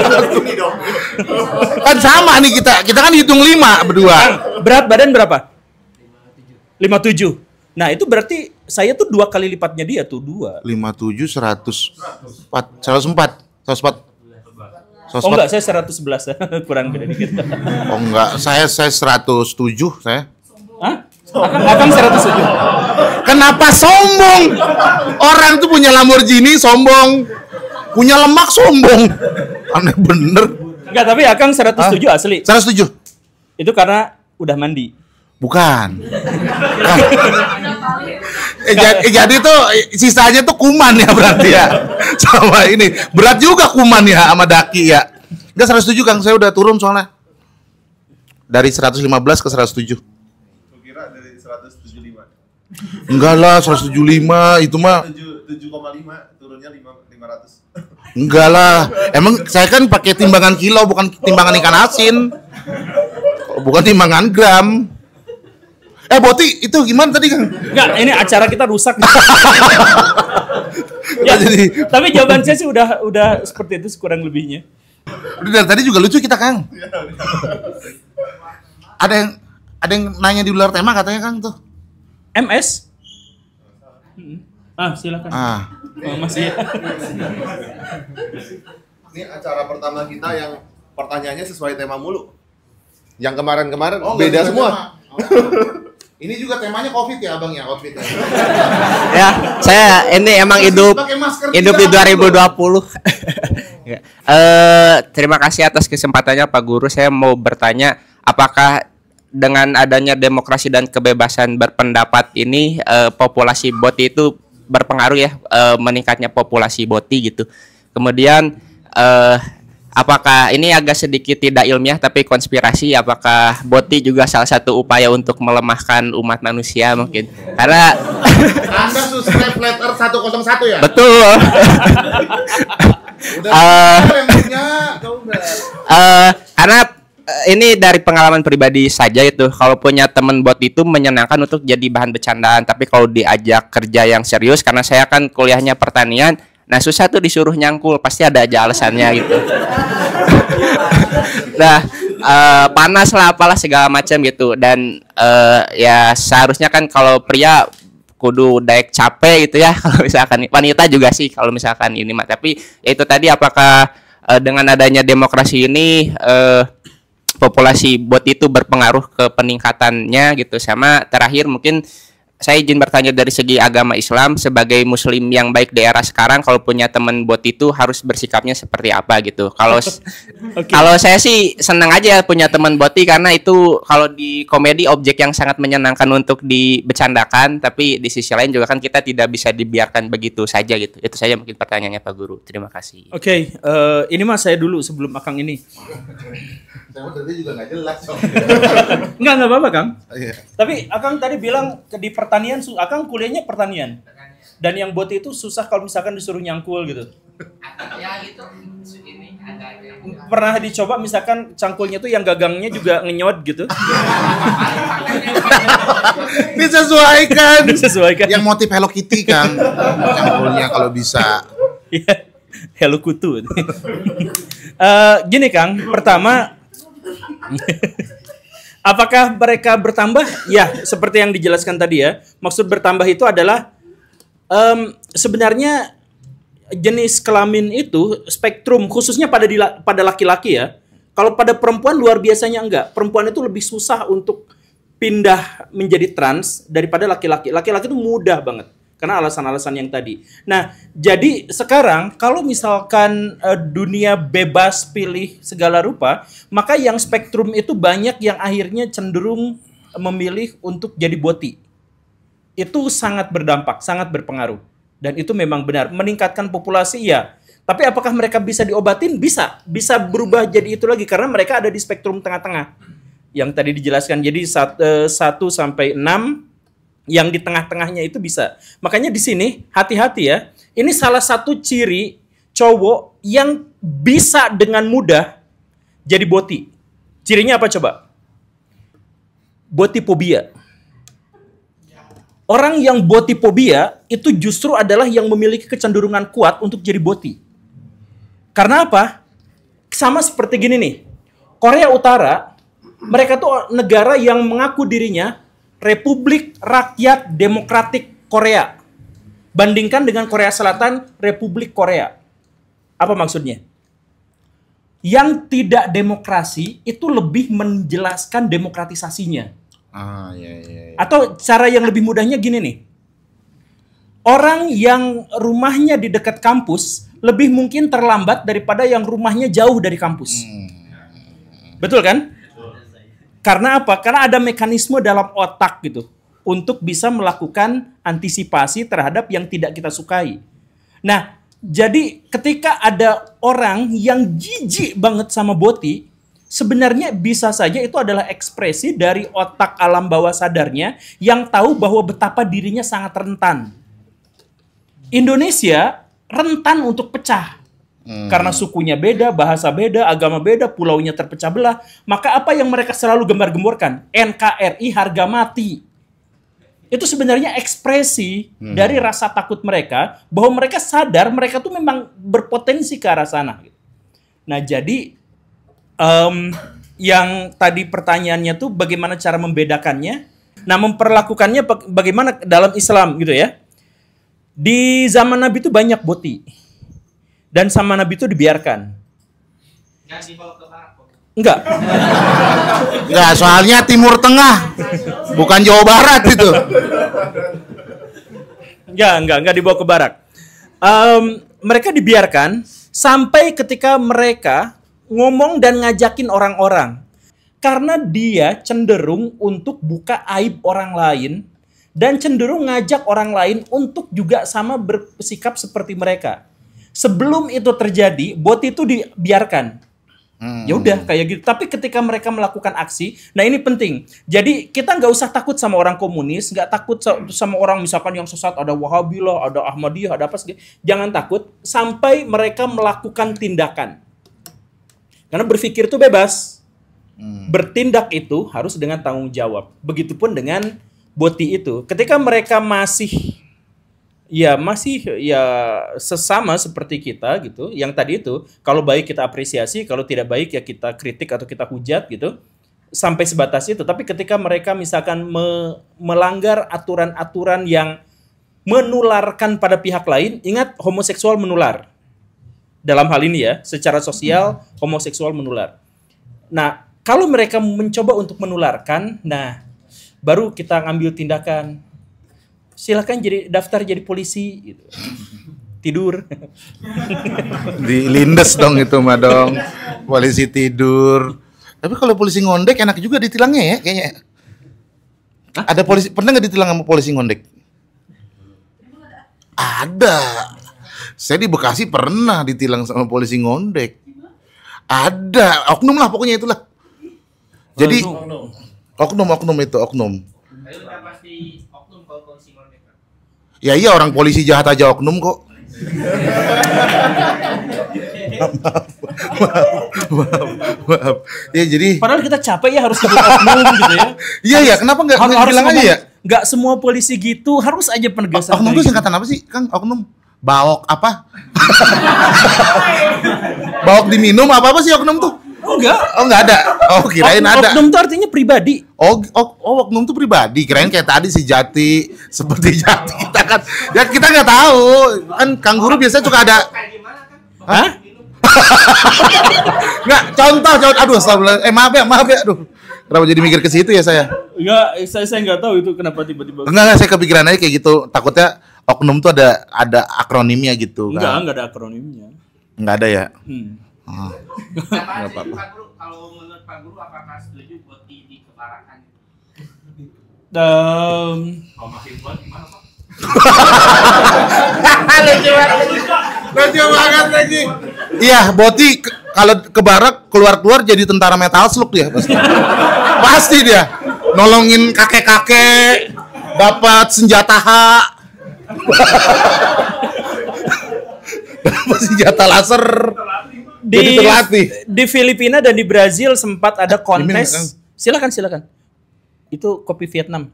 Kan sama nih kita kan hitung 5 berdua. Berat badan berapa? 57. Nah itu berarti saya tuh 2 kali lipatnya dia tuh 2. 57, 104. Oh enggak, saya 111 kurang beda dikit. Oh enggak, saya 107 saya. Hah? Akang 107. Kenapa sombong? Orang tuh punya Lamborghini sombong. Punya lemak sombong. Aneh bener. Enggak, tapi Akang 107 asli. Saya setuju. Itu karena udah mandi. Bukan. Jadi tuh sisanya tuh kuman ya berarti ya. Sama ini. Berat juga kuman ya sama daki ya. Enggak 107 Kang, saya udah turun soalnya. Dari 115 ke 107. Kira dari 175. Enggak lah, 175 itu mah 7,5 turunnya 500. enggak lah. Emang saya kan pakai timbangan kilo bukan timbangan ikan asin. Bukan timbangan gram. Boti itu gimana tadi Kang? Enggak, ini acara kita rusak. Ya, Jadi- tapi jawaban saya sih udah seperti itu kurang lebihnya. Udah dari tadi juga lucu kita Kang. Ada yang nanya di luar tema katanya Kang tuh. MS? Silakan. Oh, masih ya. Ini acara pertama kita yang pertanyaannya sesuai tema mulu. Yang kemarin-kemarin beda semua. Ini juga temanya COVID ya Abang ya, outfit ya. Ya, saya ini emang hidup Pakai masker di juga, 2020. Ya. Terima kasih atas kesempatannya Pak Guru. Saya mau bertanya, apakah dengan adanya demokrasi dan kebebasan berpendapat ini populasi boti itu berpengaruh ya, meningkatnya populasi boti gitu. Kemudian apakah ini agak sedikit tidak ilmiah tapi konspirasi, apakah boti juga salah satu upaya untuk melemahkan umat manusia mungkin? Karena Anda subscribe letter 101 ya? betul. Karena ini dari pengalaman pribadi saja itu, kalau punya teman bot itu menyenangkan untuk jadi bahan bercandaan, tapi kalau diajak kerja yang serius, karena saya kan kuliahnya pertanian, nah susah tuh disuruh nyangkul, pasti ada aja alasannya gitu. Nah, panas lah apalah segala macam gitu, dan ya seharusnya kan kalau pria kudu daek capek gitu ya, kalau misalkan wanita juga sih kalau misalkan ini mah, tapi ya itu tadi, apakah dengan adanya demokrasi ini populasi bot itu berpengaruh ke peningkatannya gitu. Sama terakhir mungkin saya izin bertanya dari segi agama Islam, sebagai muslim yang baik di era sekarang, kalau punya teman bot itu harus bersikapnya seperti apa gitu. Kalau kalau saya sih senang aja punya teman boti, karena itu kalau di komedi objek yang sangat menyenangkan untuk dibecandakan, tapi di sisi lain juga kan kita tidak bisa dibiarkan begitu saja gitu. Itu saja mungkin pertanyaannya Pak Guru. Terima kasih. Oke, ini mas saya dulu sebelum Akang ini. Saya tadi juga nggak jelas. Enggak apa-apa Kang. Iya. Tapi Akang tadi bilang di pertanian, Akang kuliahnya pertanian. Dan yang bot itu susah kalau misalkan disuruh nyangkul gitu. Ya gitu, ini ada. Pernah dicoba misalkan cangkulnya tuh yang gagangnya juga ngenyot gitu. Disesuaikan. Disesuaikan. Yang motif Hello Kitty Kang. Cangkulnya kalau bisa. Iya. Hello kutu. Gini Kang, pertama apakah mereka bertambah? Ya, seperti yang dijelaskan tadi ya. Maksud bertambah itu adalah sebenarnya jenis kelamin itu spektrum khususnya pada laki-laki ya. Kalau pada perempuan luar biasanya enggak. Perempuan itu lebih susah untuk pindah menjadi trans daripada laki-laki. Laki-laki itu mudah banget karena alasan-alasan yang tadi. Nah, jadi sekarang kalau misalkan dunia bebas pilih segala rupa, maka yang spektrum itu banyak yang akhirnya cenderung memilih untuk jadi boti. Itu sangat berdampak, sangat berpengaruh. Dan itu memang benar. Meningkatkan populasi ya. Tapi apakah mereka bisa diobatin? Bisa. Bisa berubah jadi itu lagi. Karena mereka ada di spektrum tengah-tengah. Yang tadi dijelaskan. Jadi 1 sampai 6. Yang di tengah-tengahnya itu bisa. Makanya di sini hati-hati ya. Ini salah satu ciri cowok yang bisa dengan mudah jadi boti. Cirinya apa coba? Botiphobia. Orang yang botiphobia itu justru adalah yang memiliki kecenderungan kuat untuk jadi boti. Karena apa? Sama seperti gini nih. Korea Utara, mereka tuh negara yang mengaku dirinya Republik Rakyat Demokratik Korea. Bandingkan dengan Korea Selatan, Republik Korea. Apa maksudnya? Yang tidak demokrasi itu lebih menjelaskan demokratisasinya. Iya. Atau cara yang lebih mudahnya gini nih. Orang yang rumahnya di dekat kampus lebih mungkin terlambat daripada yang rumahnya jauh dari kampus. Betul kan? Karena apa? Karena ada mekanisme dalam otak gitu untuk bisa melakukan antisipasi terhadap yang tidak kita sukai. Nah, jadi ketika ada orang yang jijik banget sama Boti, sebenarnya bisa saja itu adalah ekspresi dari otak alam bawah sadarnya yang tahu bahwa betapa dirinya sangat rentan. Indonesia rentan untuk pecah. Karena sukunya beda, bahasa beda, agama beda, pulaunya terpecah belah. Maka apa yang mereka selalu gembar-gemborkan? NKRI harga mati. Itu sebenarnya ekspresi dari rasa takut mereka bahwa mereka sadar mereka tuh memang berpotensi ke arah sana. Nah, jadi yang tadi pertanyaannya tuh bagaimana cara membedakannya? Nah, memperlakukannya bagaimana dalam Islam gitu ya. Di zaman Nabi itu banyak Boti. Dan sama Nabi itu dibiarkan. Enggak. Enggak, soalnya Timur Tengah. Bukan Jawa Barat itu. Enggak dibawa ke barak. Mereka dibiarkan sampai ketika mereka ngomong dan ngajakin orang-orang. Karena dia cenderung untuk buka aib orang lain dan cenderung ngajak orang lain untuk juga sama bersikap seperti mereka. Sebelum itu terjadi, Boti itu dibiarkan. Ya udah kayak gitu. Tapi ketika mereka melakukan aksi, nah ini penting. Jadi kita nggak usah takut sama orang komunis, nggak takut sama orang misalkan yang sesat, ada Wahabi lah, ada Ahmadiyah, ada apa segala. Jangan takut sampai mereka melakukan tindakan. Karena berpikir itu bebas. Bertindak itu harus dengan tanggung jawab. Begitupun dengan Boti itu. Ketika mereka masih sesama seperti kita gitu. Yang tadi itu, kalau baik kita apresiasi, kalau tidak baik ya kita kritik atau kita hujat gitu. Sampai sebatas itu. Tapi ketika mereka misalkan melanggar aturan-aturan yang menularkan pada pihak lain, ingat homoseksual menular. Dalam hal ini ya, secara sosial homoseksual menular. Nah, kalau mereka mencoba untuk menularkan, nah baru kita ngambil tindakan. Silakan daftar jadi polisi gitu. Tidur. Dilindes dong itu mah dong. Polisi tidur. Tapi kalau polisi ngondek enak juga ditilangnya ya kayaknya. Ada polisi, pernah nggak ditilang sama polisi ngondek? Ada. Saya di Bekasi pernah ditilang sama polisi ngondek. Ada, oknum lah pokoknya itulah. Jadi oknum itu oknum. Ya iya, orang polisi jahat aja oknum kok. Maaf. Ya jadi. Padahal kita capek ya harus sebut oknum gitu ya. Iya ya, kenapa nggak bilang aja ya? Nggak semua polisi gitu, harus aja penegasan. Oknum itu singkatan apa sih, Kang? Oknum? Baok apa? Baok diminum apa sih oknum tuh? Enggak. Oh enggak ada. Oh kirain ada. Oknum itu artinya pribadi. Oh oknum itu pribadi. Kirain kayak tadi si Jati, seperti Jati kita kan. Ya kita nggak tahu. Kan Kang Guru biasanya suka ada. Hah? Enggak, contoh. Aduh, maaf ya. Aduh. Kenapa jadi mikir ke situ ya saya? Enggak, saya enggak tahu itu kenapa tiba-tiba. Enggak, saya kepikiran aja kayak gitu. Takutnya oknum tuh ada akronimnya gitu kan. Enggak ada akronimnya. Enggak ada ya? Kalau menurut Pak Guru apakah setuju Boti dikebarakan? Kalau makin buat gimana Pak? Lucu banget lagi. Iya, Boti kalau ke barak keluar jadi tentara metal slug dia pasti. Pasti dia nolongin kakek-kakek, dapat senjata H. Dapat senjata laser. Jadi terlatih. Di Filipina dan di Brazil sempat ada kontes. Silakan. Itu kopi Vietnam.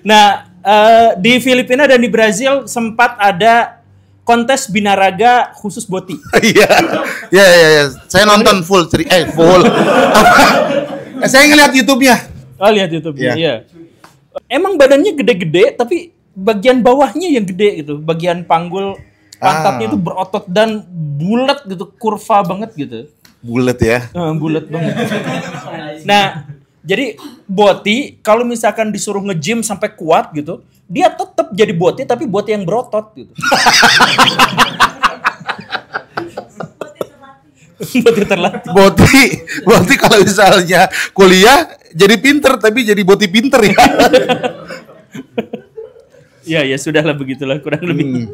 Nah, di Filipina dan di Brazil sempat ada kontes binaraga khusus Boti. Iya. Saya nonton full. Saya ngeliat YouTube-nya. Oh, lihat YouTube-nya. Iya. Emang badannya gede-gede, tapi bagian bawahnya yang gede gitu. Bagian panggul pantatnya itu berotot dan bulat gitu, kurva banget gitu. Bulat ya. Bulat banget. Nah, Jadi boti kalau misalkan disuruh nge-gym sampai kuat gitu, dia tetap jadi boti tapi boti yang berotot gitu. Boti terlatih. Boti kalau misalnya kuliah jadi pinter tapi jadi boti pinter ya. Ya sudahlah begitulah kurang lebih.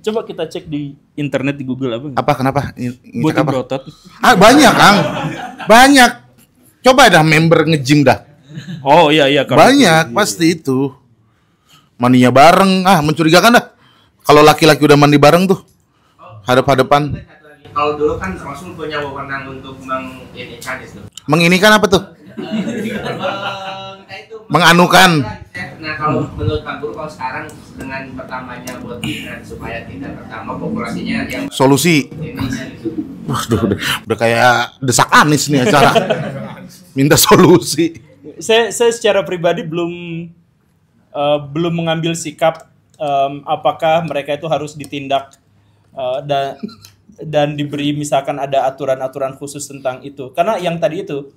Coba kita cek di internet di Google apa? Apa kenapa? Boti berotot. Banyak, Kang. Banyak. Coba dah member nge-gym dah. Oh iya Banyak pasti itu. Mandinya bareng, mencurigakan dah. Kalau laki-laki udah mandi bareng tuh. Hadap-hadapan. Kalau dulu kan Rasul punya wewenang untuk menginikan itu. Menginikan apa tuh? Menganukan. Nah kalau menurut Pak Guru kalau sekarang dengan pertamanya boti supaya tidak bertambah populasinya yang Solusi. ini gitu. Waduh, udah kayak desak Anies nih acara. Minta solusi. Saya secara pribadi belum mengambil sikap apakah mereka itu harus ditindak dan diberi misalkan ada aturan-aturan khusus tentang itu. Karena yang tadi itu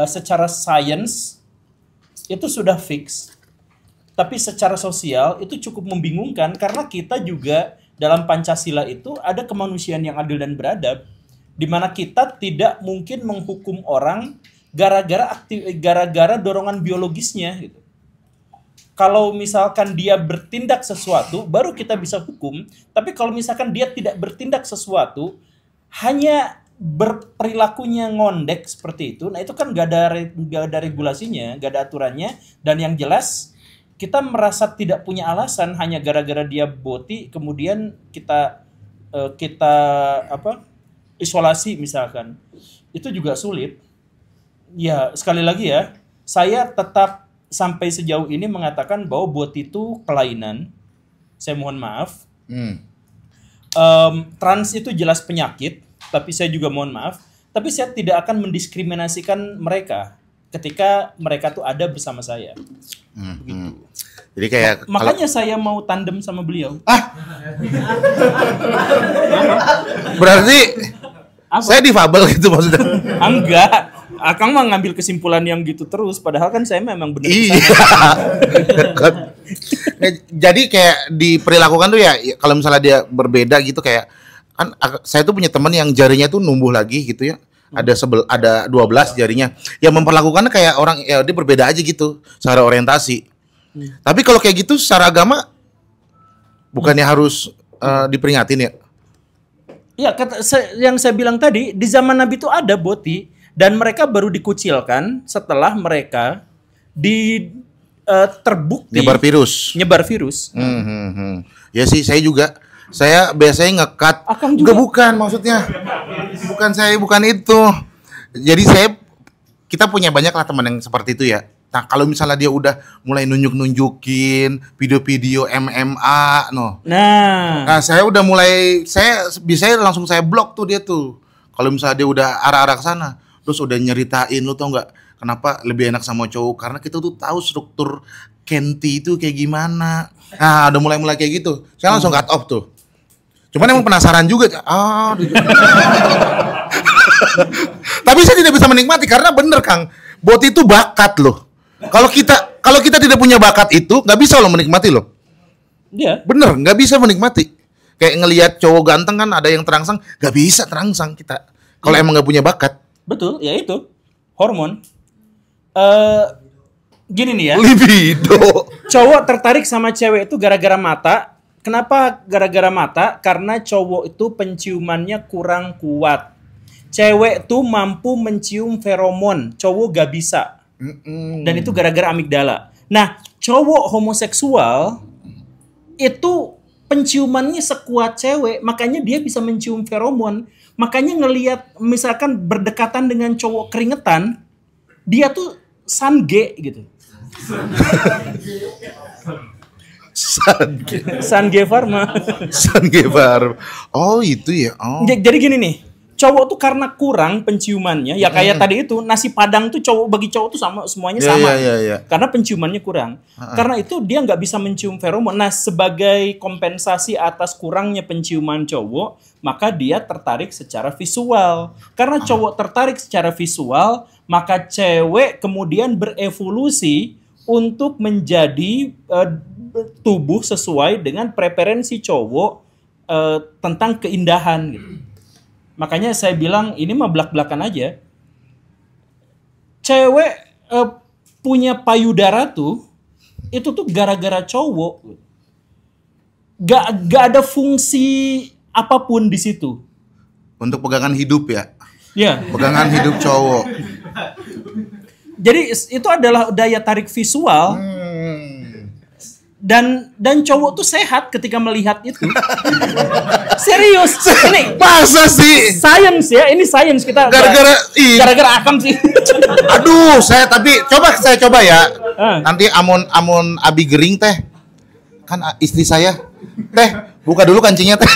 secara sains itu sudah fix. Tapi secara sosial itu cukup membingungkan karena kita juga dalam Pancasila itu ada kemanusiaan yang adil dan beradab, di mana kita tidak mungkin menghukum orang gara-gara dorongan biologisnya gitu. Kalau misalkan dia bertindak sesuatu baru kita bisa hukum, tapi kalau misalkan dia tidak bertindak sesuatu hanya berperilakunya ngondek seperti itu, nah itu kan gak ada regulasinya, gak ada aturannya, dan yang jelas kita merasa tidak punya alasan hanya gara-gara dia boti kemudian kita isolasi misalkan, itu juga sulit. Ya sekali lagi ya, saya tetap sampai sejauh ini mengatakan bahwa boti itu kelainan. Saya mohon maaf. Trans itu jelas penyakit, tapi saya juga mohon maaf. Tapi saya tidak akan mendiskriminasikan mereka ketika mereka tuh ada bersama saya. Begitu. Jadi kayak makanya saya mau tandem sama beliau. Berarti saya difabel gitu maksudnya. Enggak. Akang mah ngambil kesimpulan yang gitu terus, padahal kan saya memang benar. Iya. Jadi kayak diperlakukan tuh ya kalau misalnya dia berbeda gitu, kayak kan saya tuh punya teman yang jarinya tuh numbuh lagi gitu ya. Ada 12 jarinya. Yang memperlakukannya kayak orang ya dia berbeda aja gitu secara orientasi. Tapi kalau kayak gitu secara agama bukannya harus diperingatin ya? Ya, yang saya bilang tadi, di zaman Nabi itu ada boti dan mereka baru dikucilkan setelah mereka terbukti nyebar virus. Ya sih, saya biasanya nge-cut. Bukan maksudnya. Bukan itu. Jadi kita punya banyak lah teman yang seperti itu ya. Nah, kalau misalnya dia udah mulai nunjukin video-video MMA, Nah, saya udah mulai, saya biasanya langsung saya blok tuh dia tuh. Kalau misalnya dia udah arah-arah ke sana, terus udah nyeritain, lu tau nggak kenapa lebih enak sama cowok? Karena kita tuh tahu struktur Kenti itu kayak gimana. Nah, udah mulai kayak gitu. Saya langsung cut off tuh. Cuman emang penasaran juga. Tapi saya tidak bisa menikmati karena bener Kang, boti itu bakat loh. Kalau kita tidak punya bakat itu, nggak bisa lo menikmati lo. Iya. Bener, nggak bisa menikmati. Kayak ngelihat cowok ganteng kan ada yang terangsang, nggak bisa terangsang kita. Kalau emang nggak punya bakat. Betul, ya itu hormon. Gini nih ya. Libido. Cowok tertarik sama cewek itu gara-gara mata. Kenapa gara-gara mata? Karena cowok itu penciumannya kurang kuat. Cewek tuh mampu mencium feromon, cowok gak bisa. Dan itu gara-gara amigdala. Nah, cowok homoseksual itu penciumannya sekuat cewek, makanya dia bisa mencium feromon. Makanya ngelihat misalkan berdekatan dengan cowok keringetan, dia tuh sange gitu. Sange Pharma. Sange Pharma. Oh, itu ya. Oh. Jadi gini nih. cowok tuh karena kurang penciumannya, ya kayak tadi itu nasi padang tuh bagi cowok tuh sama semuanya sama, karena penciumannya kurang. Karena itu dia nggak bisa mencium feromon. Nah, sebagai kompensasi atas kurangnya penciuman cowok, maka dia tertarik secara visual. Karena cowok tertarik secara visual, maka cewek kemudian berevolusi untuk menjadi tubuh sesuai dengan preferensi cowok tentang keindahan gitu. Makanya saya bilang ini mah belak-belakan aja. Cewek punya payudara tuh itu tuh gara-gara cowok. Gak ada fungsi apapun di situ. Untuk pegangan hidup ya. Ya. Pegangan hidup cowok. Jadi itu adalah daya tarik visual. Dan cowok tuh sehat ketika melihat itu. Serius. Ini masa sih? Science ya, ini science kita. Gara-gara Akam sih. Aduh, saya coba ya. Nanti amun abi gering teh. Kan istri saya. Teh, buka dulu kancingnya teh.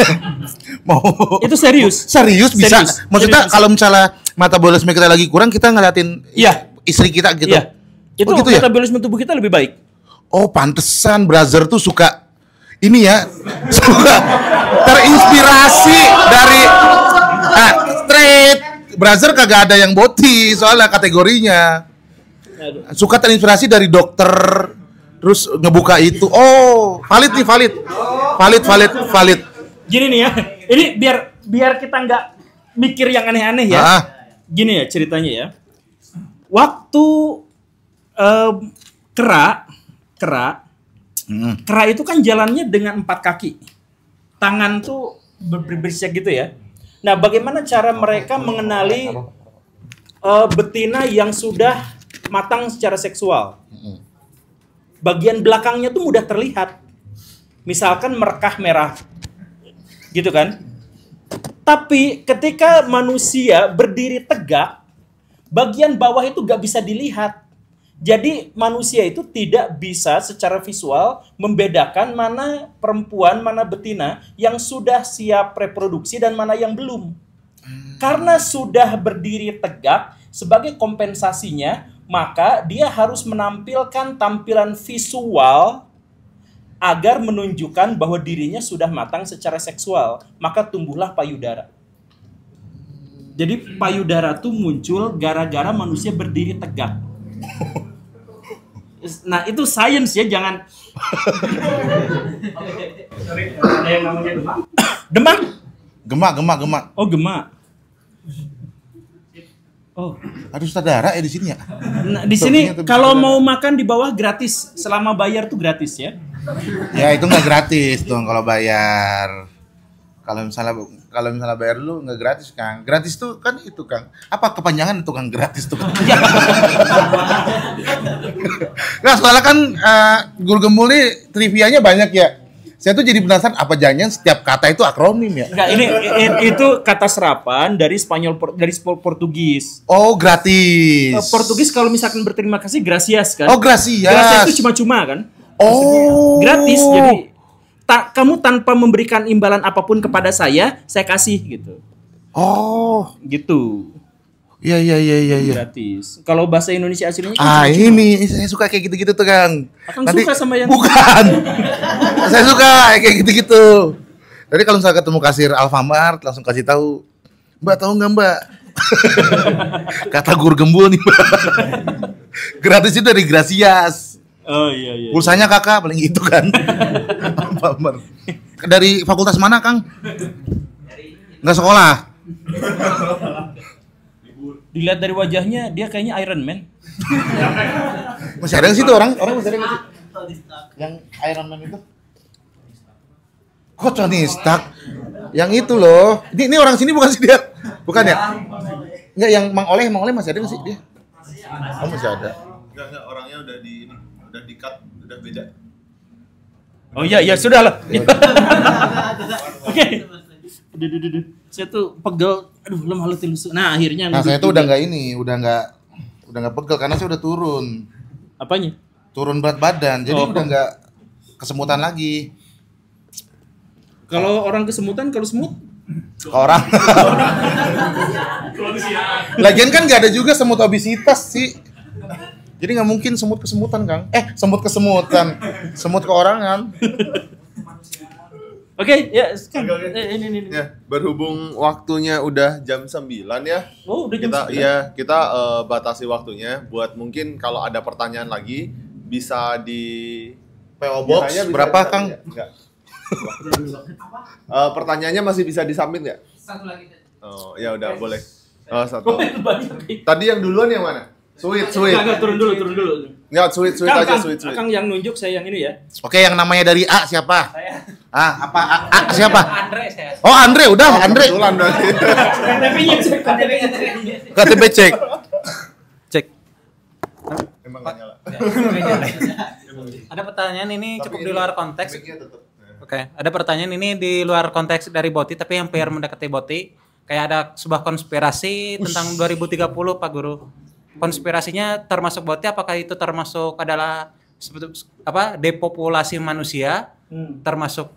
Mau. Itu serius. Serius bisa. Maksudnya kalau misalnya metabolisme kita lagi kurang, kita ngeliatin istri kita gitu. Iya. Itu gitu metabolisme tubuh kita lebih baik. Oh, pantesan brother tuh suka ini ya, suka terinspirasi dari straight. Brother kagak ada yang body soalnya kategorinya. Suka terinspirasi dari dokter, terus ngebuka itu. Oh, valid nih, valid. Gini nih ya, ini biar kita nggak mikir yang aneh-aneh ya. Gini ya ceritanya ya. Waktu kera itu kan jalannya dengan 4 kaki. Tangan tuh berisik gitu ya. Nah, bagaimana cara mereka mengenali betina yang sudah matang secara seksual? Bagian belakangnya tuh mudah terlihat. Misalkan merekah merah. Gitu kan? Tapi ketika manusia berdiri tegak, bagian bawah itu gak bisa dilihat. Jadi manusia itu tidak bisa secara visual membedakan mana perempuan, mana betina yang sudah siap reproduksi dan mana yang belum. Karena sudah berdiri tegak, sebagai kompensasinya, maka dia harus menampilkan tampilan visual agar menunjukkan bahwa dirinya sudah matang secara seksual. Maka tumbuhlah payudara. Jadi payudara tuh muncul gara-gara manusia berdiri tegak. Nah, itu science ya, jangan. Ada yang namanya demam? Gemak. Oh, gemak. Oh, aduh saudara di sini ya. Nah, di sini kalau mau makan di bawah gratis, selama bayar tuh gratis ya. Ya, itu nggak gratis dong kalau bayar. Kalau misalnya bayar dulu nggak gratis, Kang. Gratis tuh kan itu, Kang. Apa kepanjangan itu, Kang? Gratis tuh. Nah, soalnya kan Guru Gembul nih trivianya banyak ya. Saya tuh jadi penasaran apa jangan setiap kata itu akronim ya? Enggak, ini itu kata serapan dari Portugis. Oh, gratis. Portugis kalau misalkan berterima kasih gracias kan? Oh, gracias. Gracias itu cuma-cuma kan? Oh. Gratis, jadi kamu tanpa memberikan imbalan apapun kepada saya kasih gitu. Oh, gitu. Iya. Gratis. Kalau bahasa Indonesia aslinya kan ini saya suka kayak gitu-gitu tuh, Kang. Nanti suka sama yang bukan. Saya suka kayak gitu-gitu. Jadi kalau misalnya ketemu kasir Alfamart langsung kasih tahu, "Mbak, tahu enggak, Mbak?" Kata Guru Gembul nih, Mbak. Gratis itu dari gracias. Oh iya. Pulsanya Kakak paling gitu kan. Dari fakultas mana, Kang? Enggak sekolah. Dilihat dari wajahnya dia kayaknya Iron Man. Masih ada nggak sih tuh orang masih ada nggak sih? Yang Iron Man itu? Kok Tony Stark? Yang itu loh. Ini orang sini bukan sih dia? Bukan ya? Enggak, yang Mang Oleh masih ada nggak sih dia? Oh, masih ada. Enggak, orangnya udah di-cut, udah beda. Oh iya, sudah lah. Oke. Saya tuh pegel, aduh lemah letih lusuh. Nah, akhirnya saya tuh udah nggak pegel karena saya udah turun. Apanya? Turun berat badan, jadi udah nggak kesemutan lagi. Kalau orang kesemutan, kalau semut? Ke orang. Lagian kan nggak ada juga semut obesitas sih. Jadi nggak mungkin semut kesemutan, Kang. Semut kesemutan. Semut ke orang kan. Oke, ya. Ini. Ya, berhubung waktunya udah jam 9 ya. Oh, udah jam 9. Kita batasi waktunya buat mungkin kalau ada pertanyaan lagi bisa di PO Box berapa, Kang? Enggak. Pertanyaannya masih bisa disubmit nggak? Satu lagi. Oh, ya udah boleh. Oh, satu. Tadi yang duluan yang mana? Sweet. Enggak, turun dulu. Enggak, sweet aja, sweet. Kang yang nunjuk, saya yang ini ya. Oke, yang namanya dari A siapa? Saya. A siapa? Andre saya. Oh, Andre, udah, Andre. Kebetulan berarti. KTP cek. Emang nggak nyala. Ada pertanyaan ini cukup Tapi di luar konteks. mic-nya tetep. Oke, ada pertanyaan ini di luar konteks dari Boti tapi hampir mendekati Boti. Kayak ada sebuah konspirasi tentang 2030 Pak Guru. Konspirasinya termasuk Boti, apakah itu termasuk adalah depopulasi manusia? Termasuk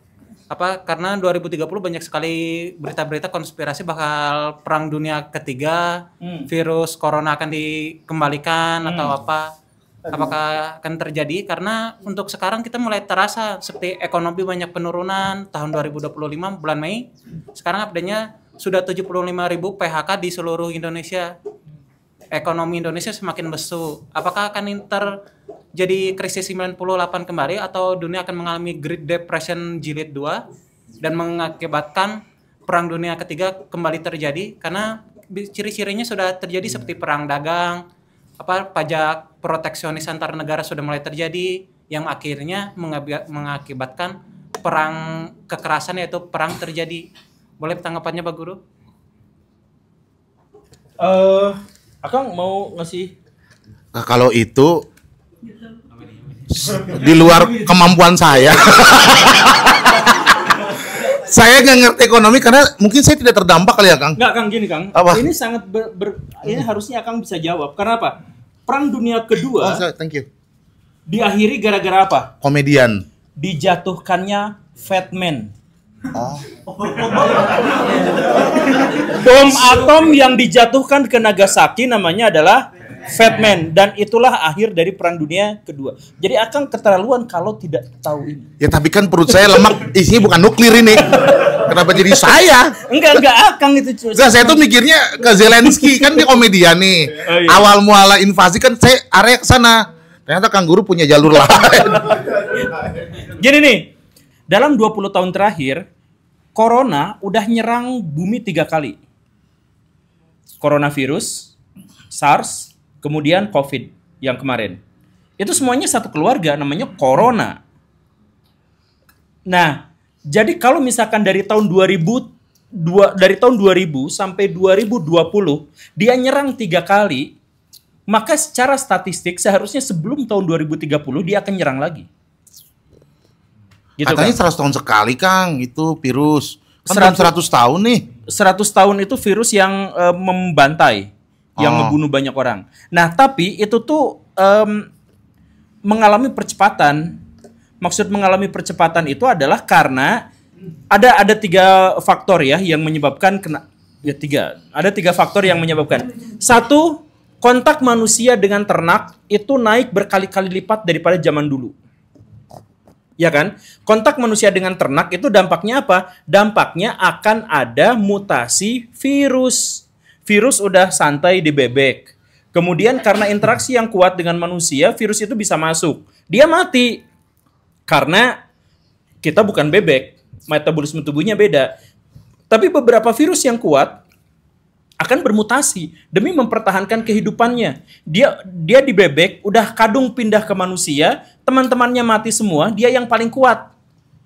karena 2030 banyak sekali berita-berita konspirasi bakal perang dunia ketiga, virus corona akan dikembalikan atau apa? Apakah akan terjadi? Karena untuk sekarang kita mulai terasa seperti ekonomi banyak penurunan tahun 2025 bulan Mei. Sekarang update-nya sudah 75.000 PHK di seluruh Indonesia. Ekonomi Indonesia semakin lesu. Apakah akan terjadi krisis 98 kembali atau dunia akan mengalami Great Depression jilid 2 dan mengakibatkan perang dunia ketiga kembali terjadi? Karena ciri-cirinya sudah terjadi seperti perang dagang, pajak proteksionis antar negara sudah mulai terjadi yang akhirnya mengakibatkan perang kekerasan yaitu perang terjadi. Boleh tanggapannya Pak Guru? Akang mau ngasih? Nah, kalau itu di luar kemampuan saya. Saya nggak ngerti ekonomi karena mungkin saya tidak terdampak kali ya, Kang. Nggak, Kang, gini, Kang. Apa? Ini sangat ini harusnya Akang bisa jawab. Karena apa? Perang dunia kedua Thank you. diakhiri gara-gara apa? Komedian. Dijatuhkannya Fat Man. Bom atom yang dijatuhkan ke Nagasaki namanya adalah Fat Man, dan itulah akhir dari perang dunia kedua. Jadi Akang keterlaluan kalau tidak tahu ini. Ya tapi kan perut saya lemak, isinya bukan nuklir ini. Kenapa jadi saya? Enggak Akang itu. Nah, saya tuh mikirnya ke Zelensky, kan dia komedian nih. Oh, iya. Awal muala invasi kan saya area ke sana. Ternyata Kang Guru punya jalur lain. Gini nih, dalam 20 tahun terakhir, Corona udah nyerang bumi 3 kali. Coronavirus, SARS, kemudian COVID yang kemarin. Itu semuanya satu keluarga, namanya Corona. Nah, jadi kalau misalkan dari tahun 2000 sampai 2020 dia nyerang 3 kali, maka secara statistik seharusnya sebelum tahun 2030 dia akan nyerang lagi. Gitu, katanya Kang. 100 tahun sekali, Kang, itu virus. Kan 100 tahun nih. 100 tahun itu virus yang membantai, yang ngebunuh banyak orang. Nah, tapi itu tuh mengalami percepatan. Maksud mengalami percepatan itu adalah karena ada 3 faktor ya yang menyebabkan ada 3 faktor yang menyebabkan. 1, kontak manusia dengan ternak itu naik berkali-kali lipat daripada zaman dulu. Ya kan? Kontak manusia dengan ternak itu dampaknya apa? Dampaknya akan ada mutasi virus. Virus udah santai di bebek. Kemudian karena interaksi yang kuat dengan manusia, virus itu bisa masuk. Dia mati. Karena kita bukan bebek. Metabolisme tubuhnya beda. Tapi beberapa virus yang kuat akan bermutasi demi mempertahankan kehidupannya. Dia di bebek, udah kadung pindah ke manusia, teman-temannya mati semua, dia yang paling kuat.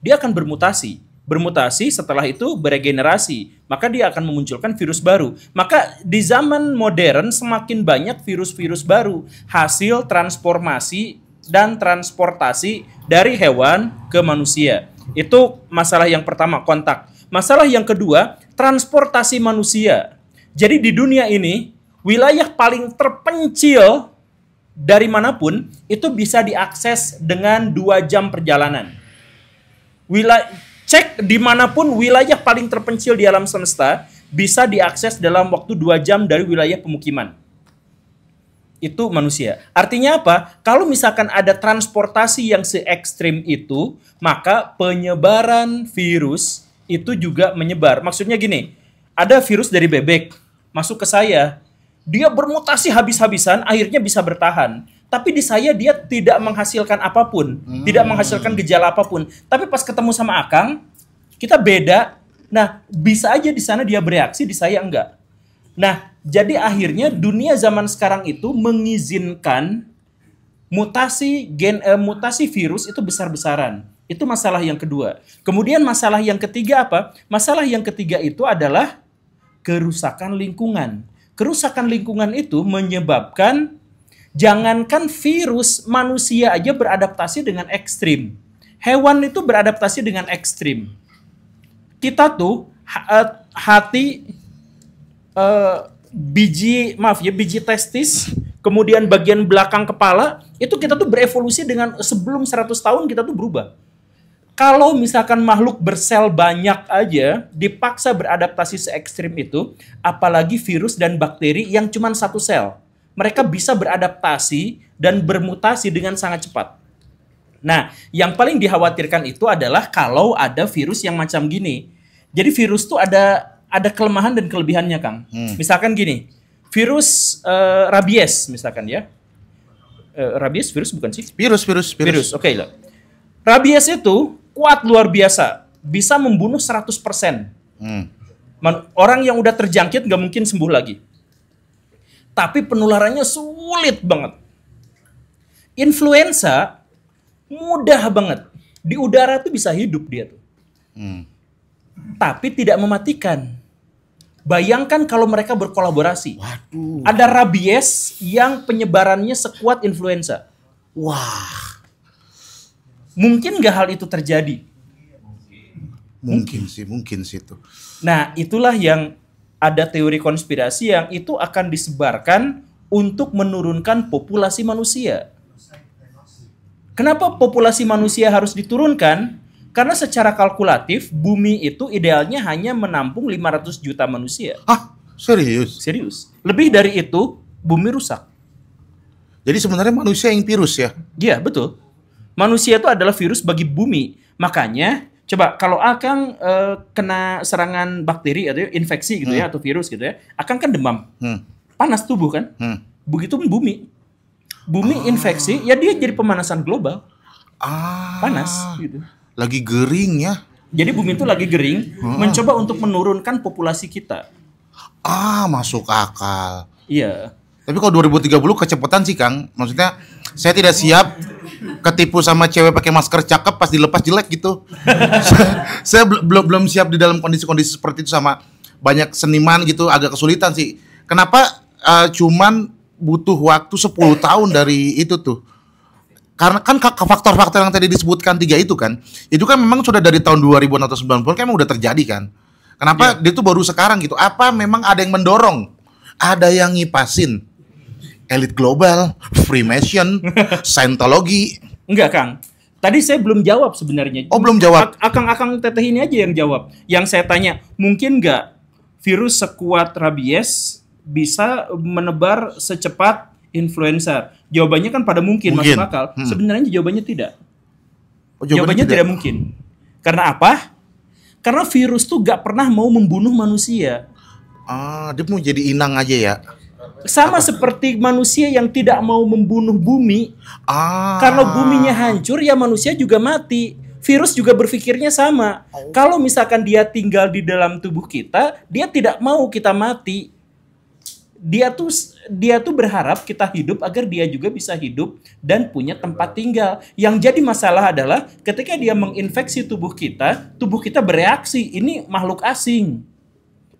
Dia akan bermutasi. Bermutasi setelah itu beregenerasi, maka dia akan memunculkan virus baru. Maka di zaman modern semakin banyak virus-virus baru, hasil transformasi dan transportasi dari hewan ke manusia. Itu masalah yang pertama, kontak. Masalah yang kedua, transportasi manusia. Jadi di dunia ini, wilayah paling terpencil dari manapun itu bisa diakses dengan 2 jam perjalanan. Cek dimanapun wilayah paling terpencil di alam semesta bisa diakses dalam waktu 2 jam dari wilayah pemukiman. Itu manusia. Artinya apa? Kalau misalkan ada transportasi yang se-ekstrim itu, maka penyebaran virus itu juga menyebar. Maksudnya gini, ada virus dari bebek masuk ke saya, dia bermutasi habis-habisan, akhirnya bisa bertahan. Tapi di saya dia tidak menghasilkan apapun, tidak menghasilkan gejala apapun. Tapi pas ketemu sama Akang, kita beda. Nah, bisa aja di sana dia bereaksi, di saya enggak. Nah, jadi akhirnya dunia zaman sekarang itu mengizinkan mutasi virus itu besar-besaran. Itu masalah yang kedua. Kemudian masalah yang ketiga apa? Masalah yang ketiga itu adalah kerusakan lingkungan. Kerusakan lingkungan itu menyebabkan jangankan virus, manusia aja beradaptasi dengan ekstrim. Hewan itu beradaptasi dengan ekstrim. Kita tuh biji testis, kemudian bagian belakang kepala, itu kita tuh berevolusi dengan sebelum 100 tahun kita tuh berubah. Kalau misalkan makhluk bersel banyak aja dipaksa beradaptasi se-ekstrim itu, apalagi virus dan bakteri yang cuma 1 sel. Mereka bisa beradaptasi dan bermutasi dengan sangat cepat. Nah, yang paling dikhawatirkan itu adalah kalau ada virus yang macam gini. Jadi virus tuh ada kelemahan dan kelebihannya, Kang. Misalkan gini, virus rabies misalkan ya. Rabies virus bukan sih? Virus. Oke lah. Rabies itu kuat luar biasa, bisa membunuh 100%. Orang yang udah terjangkit nggak mungkin sembuh lagi. Tapi penularannya sulit banget. Influenza mudah banget. Di udara tuh bisa hidup dia tuh. Tapi tidak mematikan. Bayangkan kalau mereka berkolaborasi. Waduh. Ada rabies yang penyebarannya sekuat influenza. Wah. Mungkin nggak hal itu terjadi? Mungkin sih itu. Nah, itulah yang ada teori konspirasi yang itu akan disebarkan untuk menurunkan populasi manusia. Kenapa populasi manusia harus diturunkan? Karena secara kalkulatif, bumi itu idealnya hanya menampung 500 juta manusia. Ah, serius? Serius. Lebih dari itu, bumi rusak. Jadi sebenarnya manusia yang virus ya? Iya, betul. Manusia itu adalah virus bagi bumi. Makanya, coba kalau Akang kena serangan bakteri atau infeksi gitu ya, atau virus gitu ya, Akang kan demam. Panas tubuh kan? Begitu pun bumi. Bumi infeksi, ya dia jadi pemanasan global. Panas gitu. Lagi gering ya. Jadi bumi itu lagi gering, mencoba untuk menurunkan populasi kita. Masuk akal. Iya. Tapi kalau 2030 kecepatan sih, Kang. Maksudnya saya tidak siap ketipu sama cewek pakai masker cakep pas dilepas jelek gitu. saya belum siap di dalam kondisi-kondisi seperti itu, sama banyak seniman gitu, agak kesulitan sih. Kenapa cuman butuh waktu 10 tahun dari itu tuh? Karena kan faktor-faktor yang tadi disebutkan 3 itu kan memang sudah dari tahun 2000 atau 90 kan emang udah terjadi kan. Kenapa dia tuh baru sekarang gitu? Apa memang ada yang mendorong? Ada yang ngipasin? Elit global, Freemason, Scientology? Enggak, Kang. Tadi saya belum jawab sebenarnya. Oh, belum jawab. Akang teteh ini aja yang jawab. Yang saya tanya, mungkin nggak virus sekuat rabies bisa menebar secepat influenza? Jawabannya kan pada mungkin. Masuk akal. Sebenarnya jawabannya tidak. Jawabannya tidak mungkin. Karena apa? Karena virus tuh gak pernah mau membunuh manusia. Dia mau jadi inang aja ya? Sama seperti manusia yang tidak mau membunuh bumi. Kalau buminya hancur, ya manusia juga mati. Virus juga berpikirnya sama. Kalau misalkan dia tinggal di dalam tubuh kita, dia tidak mau kita mati. Dia tuh berharap kita hidup agar dia juga bisa hidup dan punya tempat tinggal. Yang jadi masalah adalah ketika dia menginfeksi tubuh kita bereaksi, ini makhluk asing.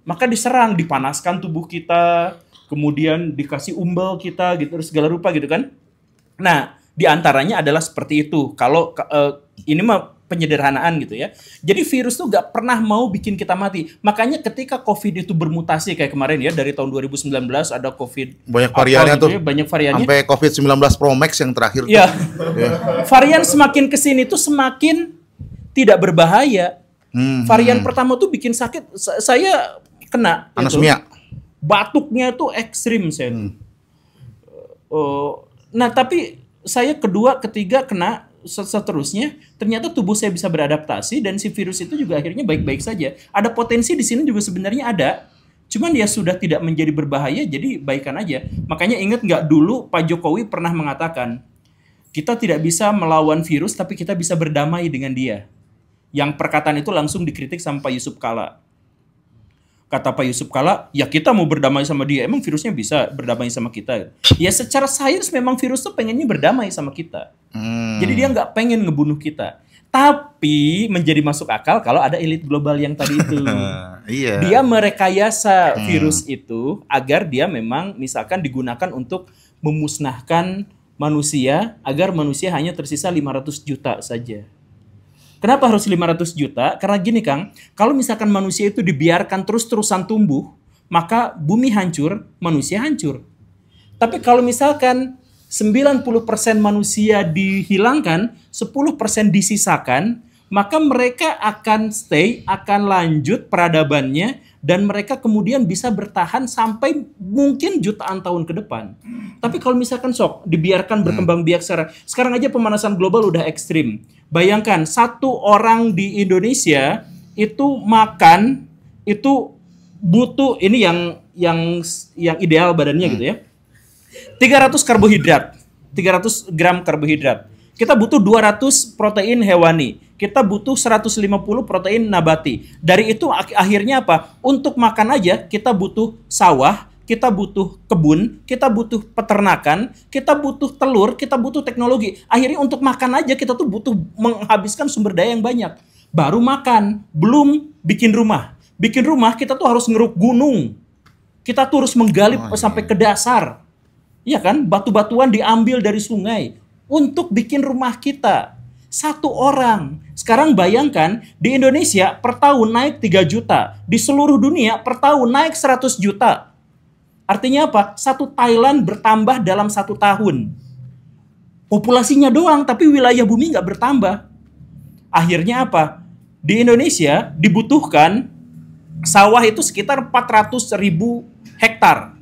Maka diserang, dipanaskan tubuh kita, kemudian dikasih umbel kita gitu, segala rupa gitu kan. Nah, diantaranya adalah seperti itu. Kalau ini mah penyederhanaan gitu ya. Jadi virus tuh gak pernah mau bikin kita mati. Makanya ketika COVID itu bermutasi kayak kemarin ya, dari tahun 2019 ada COVID. Banyak variannya tuh. Ya, banyak variannya. Sampai COVID-19 Pro Max yang terakhir. Iya. Varian semakin kesini tuh semakin tidak berbahaya. Varian pertama tuh bikin sakit. Saya kena. Anosmia. Batuknya tuh ekstrim saya. Nah tapi saya kedua, ketiga kena seterusnya. Ternyata tubuh saya bisa beradaptasi dan si virus itu juga akhirnya baik-baik saja. Ada potensi di sini juga sebenarnya ada. Cuman dia sudah tidak menjadi berbahaya, jadi baikan aja. Makanya ingat nggak dulu Pak Jokowi pernah mengatakan, kita tidak bisa melawan virus, tapi kita bisa berdamai dengan dia. Yang perkataan itu langsung dikritik sama Pak Yusuf Kalla. Kata Pak Yusuf Kalla, ya kita mau berdamai sama dia, emang virusnya bisa berdamai sama kita? Ya secara sains memang virus tuh pengennya berdamai sama kita. Jadi dia nggak pengen ngebunuh kita. Tapi menjadi masuk akal kalau ada elit global yang tadi itu. Iya. Dia merekayasa virus itu agar dia memang misalkan digunakan untuk memusnahkan manusia agar manusia hanya tersisa 500 juta saja. Kenapa harus 500 juta? Karena gini Kang, kalau misalkan manusia itu dibiarkan terus-terusan tumbuh, maka bumi hancur, manusia hancur. Tapi kalau misalkan 90% manusia dihilangkan, 10% disisakan, maka mereka akan stay, akan lanjut peradabannya, dan mereka kemudian bisa bertahan sampai mungkin jutaan tahun ke depan. Tapi kalau misalkan sok dibiarkan berkembang biak sekarang aja pemanasan global udah ekstrim. Bayangkan satu orang di Indonesia itu makan itu butuh ini yang ideal badannya gitu ya. 300 karbohidrat, 300 gram karbohidrat. Kita butuh 200 protein hewani. Kita butuh 150 protein nabati. Dari itu akhirnya apa? Untuk makan aja kita butuh sawah, kita butuh kebun, kita butuh peternakan, kita butuh telur, kita butuh teknologi. Akhirnya untuk makan aja kita tuh butuh menghabiskan sumber daya yang banyak. Baru makan, belum bikin rumah. Bikin rumah kita tuh harus ngeruk gunung. Kita tuh harus menggali sampai ke dasar. Iya kan? Batu-batuan diambil dari sungai untuk bikin rumah kita. Satu orang. Sekarang bayangkan di Indonesia per tahun naik 3 juta. Di seluruh dunia per tahun naik 100 juta. Artinya apa? Satu Thailand bertambah dalam 1 tahun. Populasinya doang, tapi wilayah bumi nggak bertambah. Akhirnya apa? Di Indonesia dibutuhkan sawah itu sekitar 400.000 hektar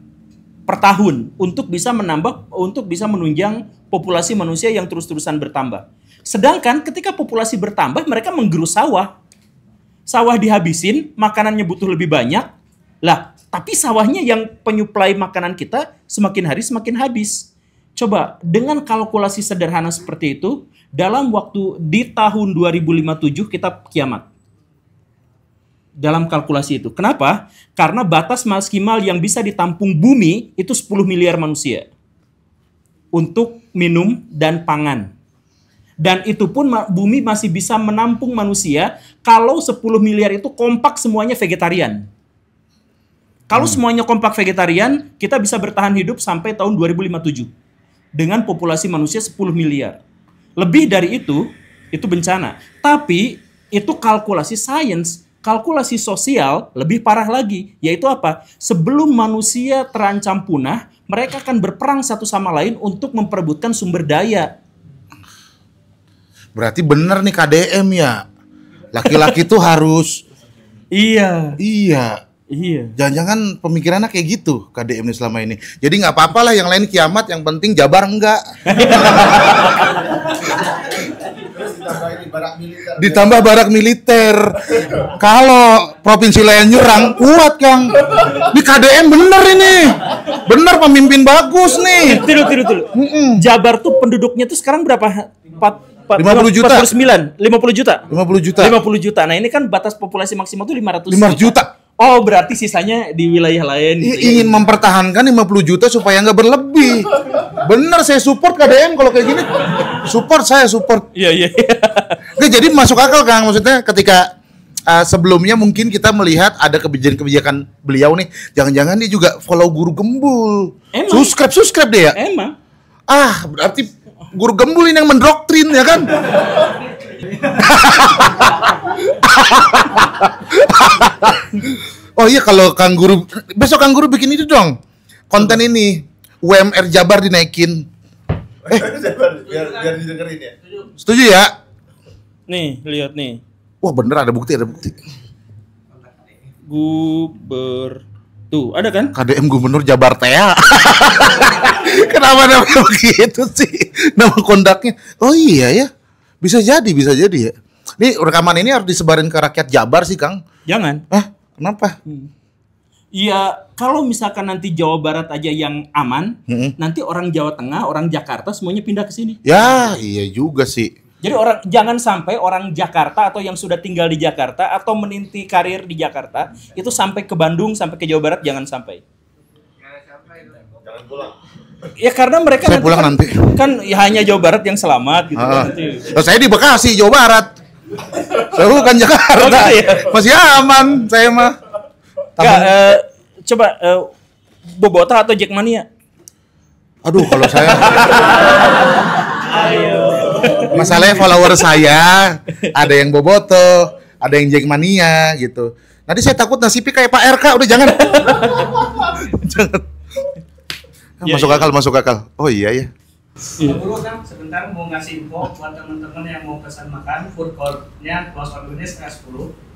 per tahun untuk bisa menunjang populasi manusia yang terus-terusan bertambah. Sedangkan ketika populasi bertambah, mereka menggerus sawah. Sawah dihabisin, makanannya butuh lebih banyak. Lah, tapi sawahnya yang penyuplai makanan kita semakin hari semakin habis. Coba, dengan kalkulasi sederhana seperti itu, dalam waktu di tahun 2057 kita kiamat. Dalam kalkulasi itu. Kenapa? Karena batas maksimal yang bisa ditampung bumi itu 10 miliar manusia. Untuk minum dan pangan. Dan itu pun bumi masih bisa menampung manusia kalau 10 miliar itu kompak semuanya vegetarian. Kalau semuanya kompak vegetarian, kita bisa bertahan hidup sampai tahun 2057. Dengan populasi manusia 10 miliar. Lebih dari itu bencana. Tapi itu kalkulasi sains. Kalkulasi sosial lebih parah lagi. Yaitu apa? Sebelum manusia terancam punah, mereka akan berperang satu sama lain untuk memperebutkan sumber daya. Berarti bener nih KDM ya. Laki-laki tuh harus Iya. Jangan-jangan pemikirannya kayak gitu KDM nih selama ini. Jadi nggak apa-apa lah yang lain kiamat, yang penting Jabar enggak. Ditambah barak militer. Kalau provinsi lain nyerang, kuat Kang. Di KDM bener ini. Bener pemimpin bagus nih. Tidur. Jabar tuh penduduknya tuh sekarang berapa? 50 juta. 49, 50 juta. 50 juta. 50 juta. Nah, ini kan batas populasi maksimal tuh 500 juta. Oh, berarti sisanya di wilayah lain gitu. Ingin mempertahankan 50 juta supaya nggak berlebih. Bener, saya support KDM kalau kayak gini. Saya support. Iya. Oke, jadi masuk akal Kang. Maksudnya ketika sebelumnya mungkin kita melihat ada kebijakan beliau nih. Jangan-jangan dia juga follow Guru Gembul. Emang? Subscribe dia ya? Emang. Berarti Guru Gembul ini yang mendoktrin ya kan? Oh iya, kalau Kang Guru besok Kang Guru bikin itu dong. Konten ini UMR Jabar dinaikin. biar didengerin ya. Setuju ya? Nih, lihat nih. Wah bener ada bukti. Tuh, ada kan? KDM Gubernur Jabar Tea. Kenapa namanya begitu sih? Nama kondaknya. Oh iya ya. Bisa jadi ya. Ini rekaman ini harus disebarin ke rakyat Jabar sih, Kang. Jangan. Kenapa? Iya, kalau misalkan nanti Jawa Barat aja yang aman, nanti orang Jawa Tengah, orang Jakarta semuanya pindah ke sini. Ya, iya juga sih. Jadi jangan sampai orang Jakarta atau yang sudah tinggal di Jakarta atau meniti karir di Jakarta itu sampai ke Bandung, sampai ke Jawa Barat, jangan sampai. Jangan pulang. Ya karena mereka Saya pulang nanti. Kan ya, hanya Jawa Barat yang selamat gitu kan nanti. Saya di Bekasi, Jawa Barat. Saya bukan Jakarta. Masih aman saya mah. Coba Bobotoh atau Jackmania? Aduh, kalau saya masalahnya follower saya ada yang Bobotoh, ada yang Jackmania gitu. Nanti saya takut nasibnya kayak Pak RK, udah jangan. Jangan. Masuk akal. Oh iya ya. Dulu kan sebentar mau ngasih info buat teman-teman yang mau pesan makan, food court-nya close ordernya setengah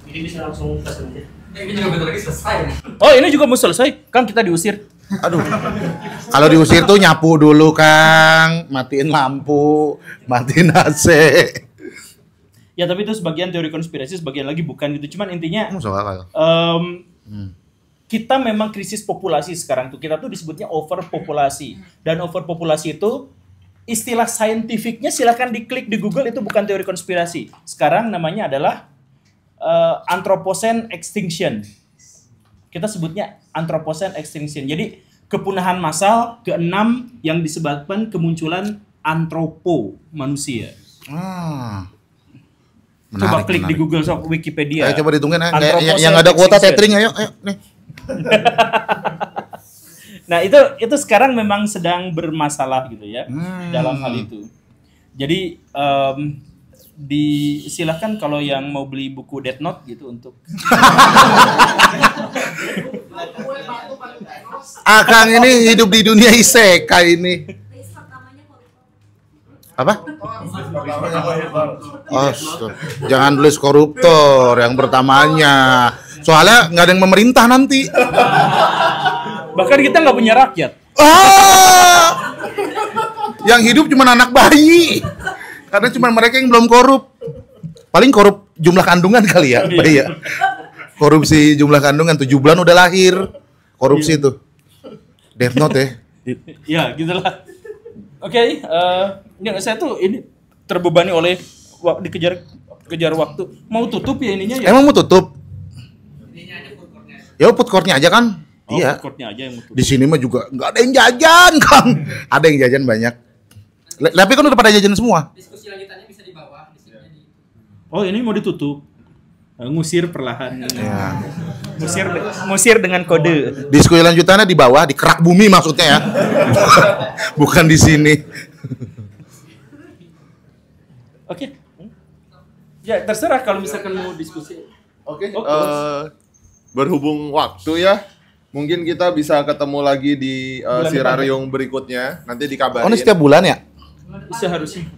10. Ini bisa langsung pesan aja. Ini juga bentar lagi selesai. Oh ini juga mau selesai, Kang kita diusir. Aduh. Kalau diusir tuh nyapu dulu, Kang. Matiin lampu, matiin AC. Ya tapi itu sebagian teori konspirasi, sebagian lagi bukan gitu. Cuman intinya kita memang krisis populasi sekarang tuh. Kita tuh disebutnya overpopulasi. Dan overpopulasi itu istilah saintifiknya silakan diklik di Google, itu bukan teori konspirasi. Sekarang namanya adalah Anthropocene extinction. Kita sebutnya Anthropocene extinction. Jadi kepunahan massal keenam yang disebabkan kemunculan antropo manusia. Coba klik di Google sok Wikipedia. Ayo coba dihitungin yang ada kuota tethering ayo nih. Nah itu sekarang memang sedang bermasalah gitu ya dalam hal itu. Jadi disilahkan kalau yang mau beli buku Death Note gitu untuk Akang ini hidup di dunia isekai ini. Apa? Jangan tulis koruptor yang pertamanya. Soalnya nggak ada yang memerintah nanti. Bahkan kita nggak punya rakyat. Yang hidup cuma anak bayi. Karena cuma mereka yang belum korup. Paling korup jumlah kandungan kali ya, bayi ya. Korupsi jumlah kandungan 7 bulan udah lahir. Korupsi itu. Death Note ya. Ya, gitulah. Oke, saya tuh ini terbebani oleh dikejar waktu. Mau tutup ya ininya ya? Emang mau tutup? Ya food court-nya aja kan? Iya. Food court-nya aja yang mau tutup. Di sini mah juga nggak ada yang jajan, Kang. Ada yang jajan banyak. Tapi kan udah pada jajan semua. Diskusi lanjutannya bisa di bawah. Oh ini mau ditutup. Ngusir perlahan. Ya. Ngusir dengan kode. Diskusi lanjutannya di bawah, di kerak bumi maksudnya ya. Bukan di sini. Oke. Ya terserah kalau misalkan mau diskusi. Oke. Berhubung waktu ya, mungkin kita bisa ketemu lagi di Sirariung berikutnya. Nanti dikabarin. Oh ini setiap bulan ya?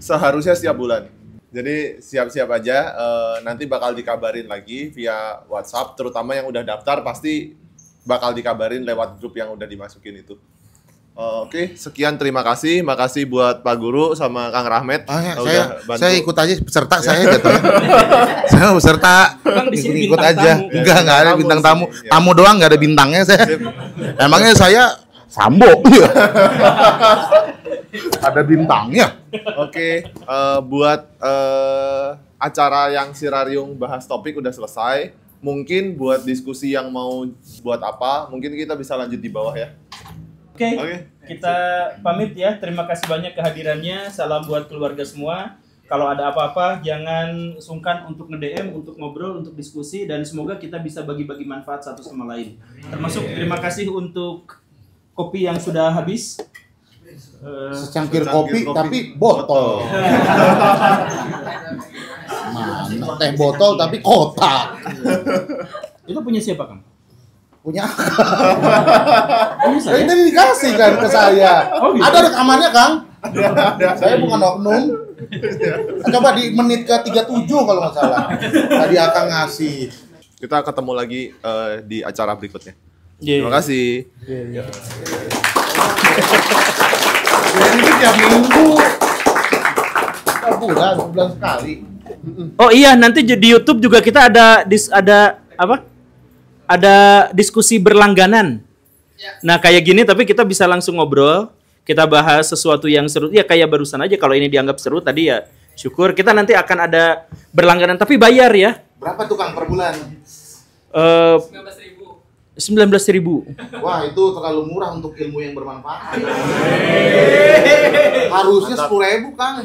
Seharusnya setiap bulan. Jadi siap-siap aja, nanti bakal dikabarin lagi via WhatsApp, terutama yang udah daftar pasti bakal dikabarin lewat grup yang udah dimasukin itu. Oke, sekian terima kasih. Makasih buat Pak Guru sama Kang Rahmat. Saya ikut aja peserta saya jatuhnya. Saya peserta. Ikut aja. Enggak ada bintang tamu. Tamu doang enggak ada bintangnya saya. Emangnya saya Sambo. Ada bintangnya. Oke, buat acara yang Sirariung bahas topik udah selesai. Mungkin buat diskusi yang mau buat apa, mungkin kita bisa lanjut di bawah ya. Oke, kita pamit ya. Terima kasih banyak kehadirannya. Salam buat keluarga semua. Kalau ada apa-apa, jangan sungkan untuk nge-DM, untuk ngobrol, untuk diskusi. Dan semoga kita bisa bagi-bagi manfaat satu sama lain. Termasuk terima kasih untuk kopi yang sudah habis. Secangkir kopi tapi botol. Mana teh botol tapi kotak. Itu punya siapa, Kang? Punya ini dikasih kan ke saya. Oh, gitu? Ada rekamannya, Kang. Saya bukan oknum. Coba di menit ke 37 kalau nggak salah. Tadi akan ngasih. Kita ketemu lagi di acara berikutnya. Iya. Terima kasih. Ini tiap minggu. Tiap bulan, sebulan sekali. Oh iya, nanti di YouTube juga kita ada apa? Ada diskusi berlangganan. Nah, kayak gini tapi kita bisa langsung ngobrol, kita bahas sesuatu yang seru. Ya kayak barusan aja, kalau ini dianggap seru tadi ya syukur. Kita nanti akan ada berlangganan tapi bayar ya. Berapa tuh Kang per bulan? 19.000. Wah, itu terlalu murah untuk ilmu yang bermanfaat. Harusnya 10.000 Kang.